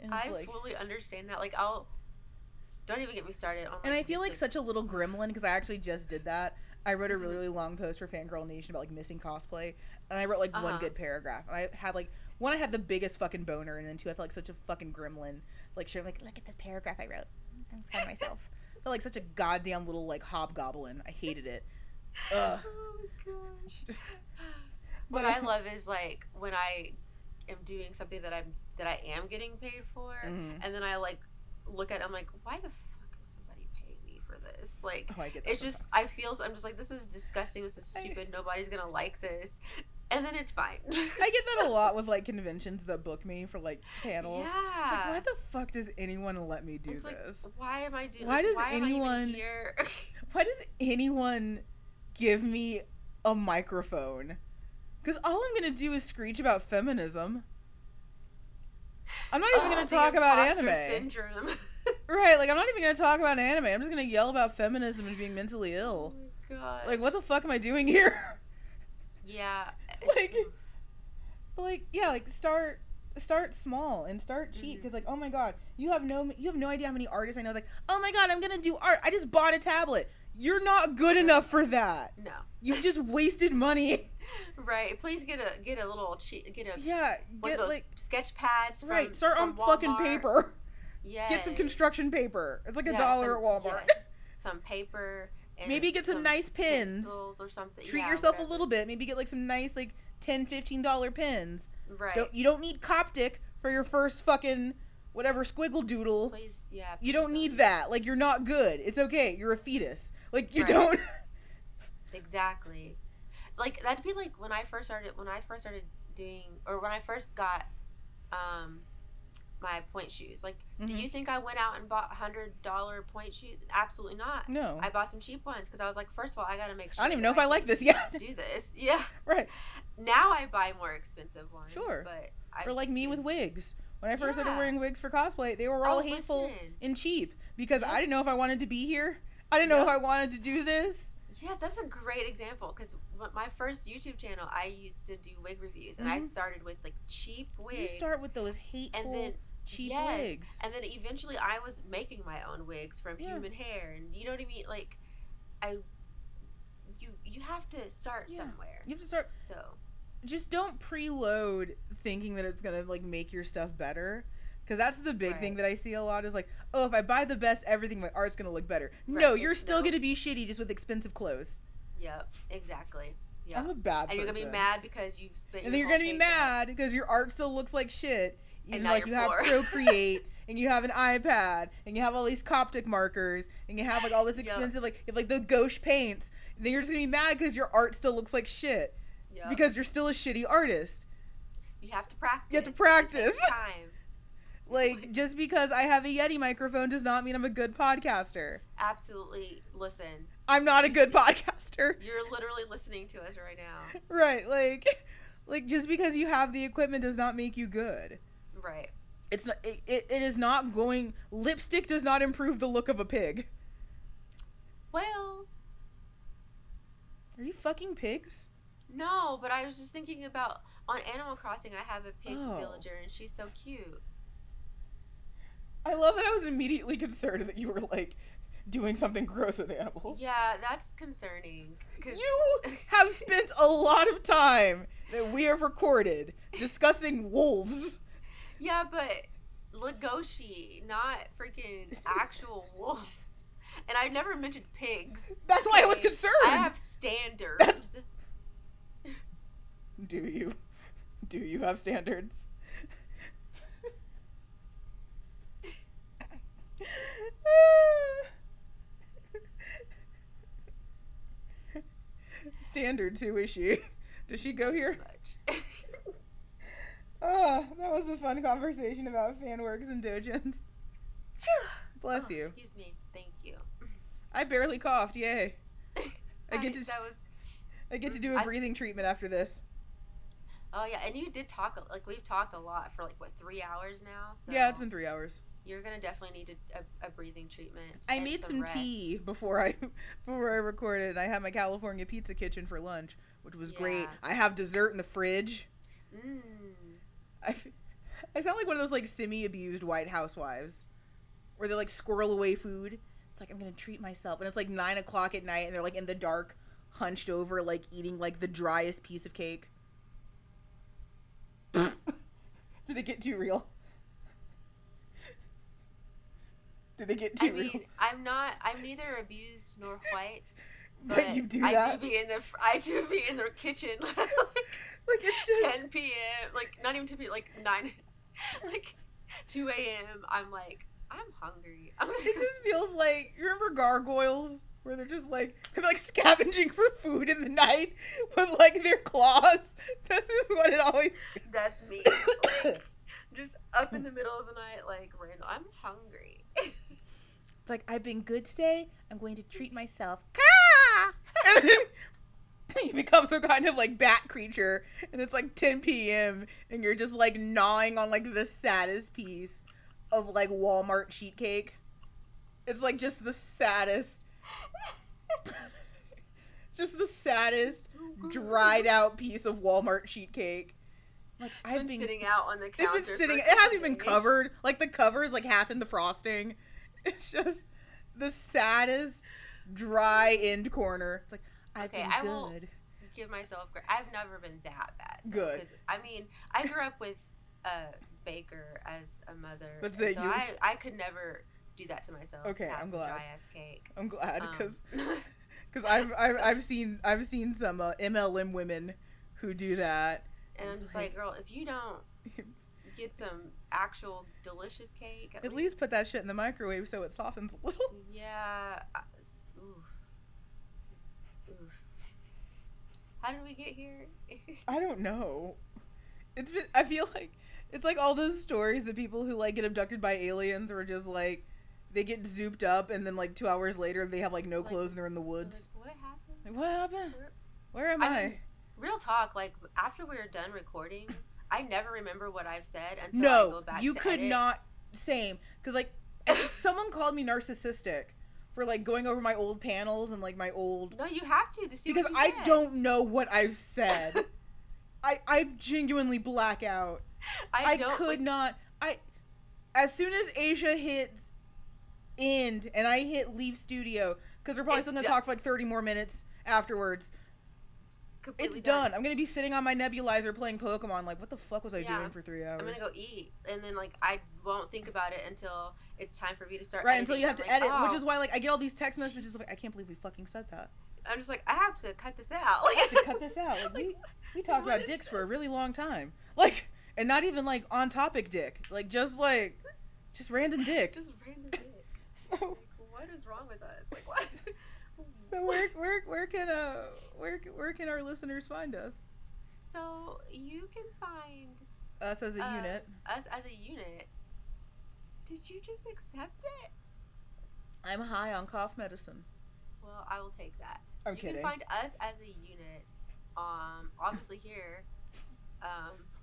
And I fully understand that. Like, don't even get me started on. Like, and I feel like such a little gremlin because I actually just did that. I wrote a really, really long post for Fangirl Nation about like missing cosplay, and I wrote like one good paragraph. And I had like one, I had the biggest fucking boner, and then two, I felt like such a fucking gremlin. Like sharing, like, look at this paragraph I wrote. I'm proud of myself. felt like such a goddamn little like hobgoblin. I hated it. Ugh. Oh my gosh. What I love is like when I am doing something that I am getting paid for, and then I like look at it, I'm like, why the fuck is somebody paying me for this? Like, I get that it's just I'm just like, this is disgusting. This is stupid. Nobody's gonna like this. And then it's fine. I get that a lot with like conventions that book me for like panels. Yeah. It's like, why the fuck does anyone let me do it's this? Like, why am I doing? Why does why anyone? am I even here? Why does anyone give me a microphone? Because all I'm gonna do is screech about feminism. I'm not even gonna talk about anime. Syndrome. Right, like I'm not even gonna talk about anime. I'm just gonna yell about feminism and being mentally ill. Oh my god. Like, what the fuck am I doing here? Yeah. like yeah, like start small and start cheap, because like, oh my god, you have no idea how many artists I know. It's like, oh my god, I'm gonna do art. I just bought a tablet. You're not good enough for that. No. You've just wasted money. Right. Please get a little one get of those like sketch pads. Right. Start on Walmart. fucking paper. Yes. Get some construction paper. It's like $1 at Walmart. Yes. Some paper. And maybe get some nice pins or something. Treat yourself a little bit. Maybe get like some nice like $10-15 pins. Right. You don't need Coptic for your first fucking whatever squiggle doodle. Please, yeah. You don't need that. Like, you're not good. It's okay. You're a fetus. Like, you don't. Exactly. Like, that'd be like when I first started doing, or when I first got my point shoes. Like, do you think I went out and bought $100 point shoes? Absolutely not. No. I bought some cheap ones because I was like, first of all, I got to make sure. I don't even know if I like this yet. Do this. Yeah. Right. Now I buy more expensive ones. Sure. But or like me with wigs. When I first started wearing wigs for cosplay, they were all hateful and cheap because I didn't know if I wanted to be here. I didn't know if I wanted to do this. Yeah, that's a great example because my first YouTube channel, I used to do wig reviews, and I started with like cheap wigs. You start with those hateful, and then, cheap wigs. And then eventually I was making my own wigs from human hair, and you know what I mean? Like, you have to start somewhere. You have to start. So just don't preload thinking that it's gonna like make your stuff better, because that's the big thing that I see a lot is like, oh, if I buy the best everything, my art's gonna look better. No, you're still gonna be shitty just with expensive clothes. Yep, exactly. Yep. I'm a bad person. And you're gonna be mad because you spent. And then you're gonna be mad because your art still looks like shit, even like you have Procreate and you have an iPad and you have all these Coptic markers and you have like all this expensive like you have like the gouache paints. And then you're just gonna be mad because your art still looks like shit. Yep. Because you're still a shitty artist. You have to practice. You have to practice. It takes time. Like, just because I have a Yeti microphone does not mean I'm a good podcaster. Absolutely. Listen. I'm not a good podcaster. You're literally listening to us right now. Right. Like just because you have the equipment does not make you good. Right. It's not. It is not going. Lipstick does not improve the look of a pig. Well. Are you fucking pigs? No, but I was just thinking about on Animal Crossing. I have a pig villager, and she's so cute. I love that I was immediately concerned that you were like doing something gross with animals. Yeah, that's concerning. You have spent a lot of time that we have recorded discussing wolves. Yeah, but Legoshi, not freaking actual wolves. And I've never mentioned pigs. That's why I was concerned. I have standards. Do you? Do you have standards? Standards, who is she? Does she go here? Oh, that was a fun conversation about fan works and doujins. Bless you. Excuse me. Thank you. I barely coughed. Yay. I get to do a breathing treatment after this. Oh yeah, and you did talk, like we've talked a lot for like what 3 hours now. So yeah, it's been 3 hours. You're gonna definitely need a breathing treatment. I made some tea before I recorded. I had my California pizza kitchen for lunch, which was great. I have dessert in the fridge. I sound like one of those like semi-abused white housewives, where they like squirrel away food. It's like, I'm gonna treat myself, and it's like 9 o'clock at night, and they're like in the dark, hunched over, like eating like the driest piece of cake. Did it get too real? Did it get too I mean, real? I'm neither abused nor white. But you do that? I do be in the kitchen like it's just 10 p.m. Like not even 10 p.m. Like 9, like 2 a.m. I'm like, I'm hungry. It just feels like, you remember gargoyles where they're just like scavenging for food in the night with like their claws? That's just what it always. That's me. Like, just up in the middle of the night, like random. I'm hungry. It's like, I've been good today. I'm going to treat myself. And then you become some kind of like bat creature, and it's like 10 p.m. and you're just like gnawing on like the saddest piece of like Walmart sheet cake. It's like just the saddest, So dried out piece of Walmart sheet cake. Like I've been sitting out on the counter. It's been sitting. It hasn't even covered. Like the cover is like half in the frosting. It's just the saddest dry end corner. It's like, I've been good. I will give myself. I've never been that bad. Good. Because I mean, I grew up with a baker as a mother, Let's and say so you. I could never do that to myself. Okay, have I'm some glad. Dry ass cake. I'm glad because I've seen some MLM women who do that. And I'm just like, girl, if you don't get some actual delicious cake, at least put that shit in the microwave so it softens a little. Yeah. Oof. How did we get here? I don't know. I feel like it's like all those stories of people who like get abducted by aliens, or just like they get zooped up and then like 2 hours later they have like no clothes and they're in the woods. Like, what happened? Like, what happened? Where am I? Mean, real talk, like after we were done recording, I never remember what I've said until I go back to you could edit. not. Same, because like someone called me narcissistic for like going over my old panels and like my old. No, you have to see because what you I said. don't know what I've said. I genuinely black out. I could not. As soon as Asia hits end and I hit leave studio, because we're probably still gonna talk for like 30 more minutes afterwards. It's done. I'm gonna be sitting on my nebulizer playing Pokemon. Like, what the fuck was I doing for 3 hours? I'm gonna go eat, and then like I won't think about it until it's time for me to start. Right, until you have to edit, oh, which is why like I get all these text messages like, I can't believe we fucking said that. I'm just like, I have to cut this out. I have to cut this out. Like, we talked about dicks for a really long time. Like, and not even like on topic dick. Like just random dick. Just random dick. So like, what is wrong with us? Like what? So where can our listeners find us? So you can find us as a unit. Us as a unit. Did you just accept it? I'm high on cough medicine. Well, I will take that. I'm kidding. You can find us as a unit. Obviously here.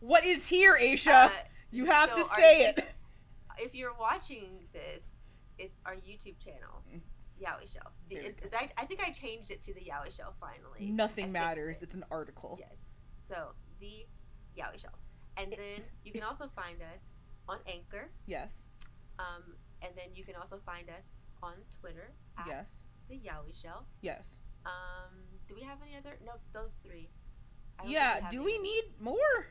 What is here, Aisha? You have to say it. If you're watching this, it's our YouTube channel. Yaoi Shelf. I think I changed it to the Yaoi Shelf finally. Nothing matters. It's an article. Yes. So, the Yaoi Shelf. And then you can also find us on Anchor. Yes. And then you can also find us on Twitter at yes. the Yaoi Shelf. Yes. Do we have any other? No, those three. Yeah. Do we need more?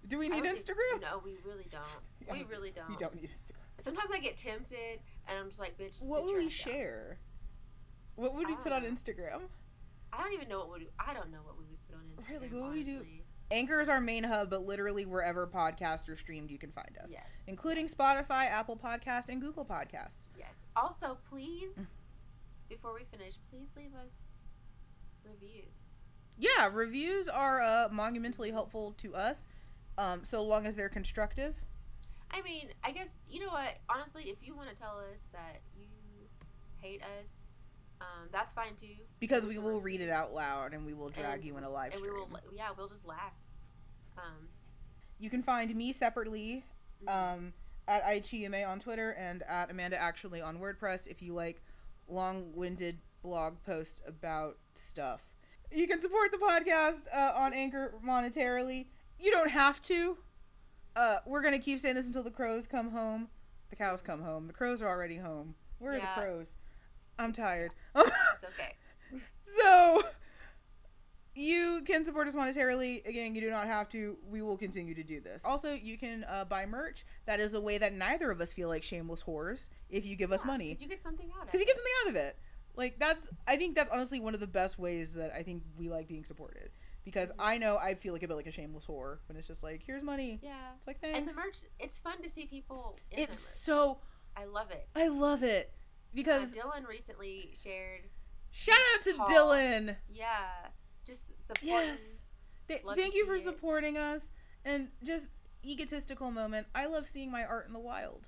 Do we need Instagram? No, we really don't. Yeah, we really don't. We don't need Instagram. Sometimes I get tempted, and I'm just like, bitch. What would we share? What would we put on Instagram? I don't even know what I don't know what we would put on Instagram. Really, what would we do? Honestly. Anchor is our main hub, but literally wherever podcasts are streamed, you can find us. Yes. Including Spotify, Apple Podcasts, and Google Podcasts. Yes. Also, please, before we finish, please leave us reviews. Yeah, reviews are monumentally helpful to us, so long as they're constructive. I mean, I guess, you know what? Honestly, if you want to tell us that you hate us, that's fine too. Because we will read it out loud and we will drag you in a live stream. And we'll just laugh. You can find me separately at AichiYume on Twitter and at Amanda Actually on WordPress if you like long-winded blog posts about stuff. You can support the podcast on Anchor monetarily. You don't have to. We're going to keep saying this until the crows come home. The cows come home. The crows are already home. Where are the crows? I'm tired. It's okay. So, you can can support us monetarily. Again, you do not have to. We will continue to do this. Also, you can buy merch. That is a way that neither of us feel like shameless whores if you give us money. Because you get something out of it. Because you get something out of it. Like, I think that's honestly one of the best ways that I think we like being supported. Because I know I feel like a bit like a shameless whore when it's just like, here's money. Yeah. It's like, thanks. And the merch, it's fun to see people in the merch. I love it. Because Dylan recently shared. Shout out to Dylan. Yeah. Just supporting. Yes. Thank you for supporting us. And just egotistical moment. I love seeing my art in the wild.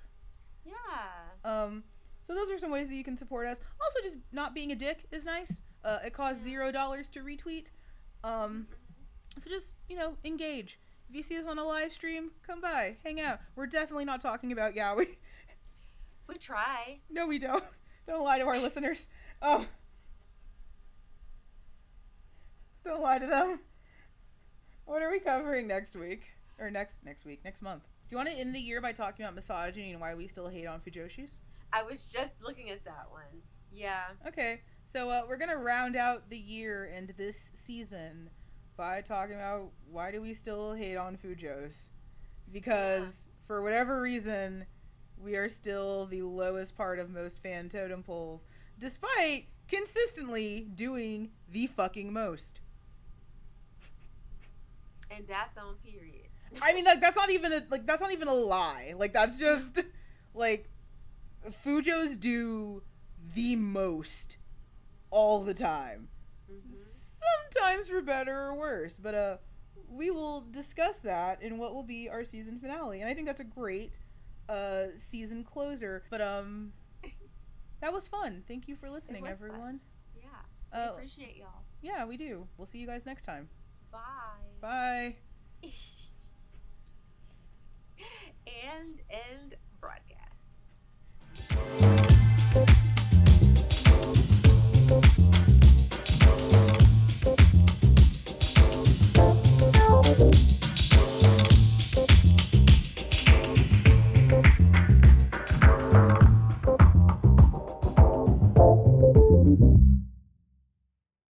Yeah. So those are some ways that you can support us. Also, just not being a dick is nice. It costs $0 to retweet. So just, engage. If you see us on a live stream, come by, hang out. We're definitely not talking about yaoi. We try. No, we don't. Don't lie to our listeners. Don't lie to them. What are we covering next week? Or next month? Do you want to end the year by talking about misogyny and why we still hate on fujoshis? I was just looking at that one. Yeah. Okay. So we're going to round out the year and this season by talking about why do we still hate on fujos. Because for whatever reason, we are still the lowest part of most fan totem poles, despite consistently doing the fucking most. And that's on period. I mean, that's not even a lie. Like, that's just like fujos do the most all the time. Mm-hmm. Sometimes for better or worse, but we will discuss that in what will be our season finale, and I think that's a great season closer. But that was fun. Thank you for listening, everyone. Fun. Yeah, we appreciate y'all. Yeah, we do. We'll see you guys next time. Bye. And end broadcast.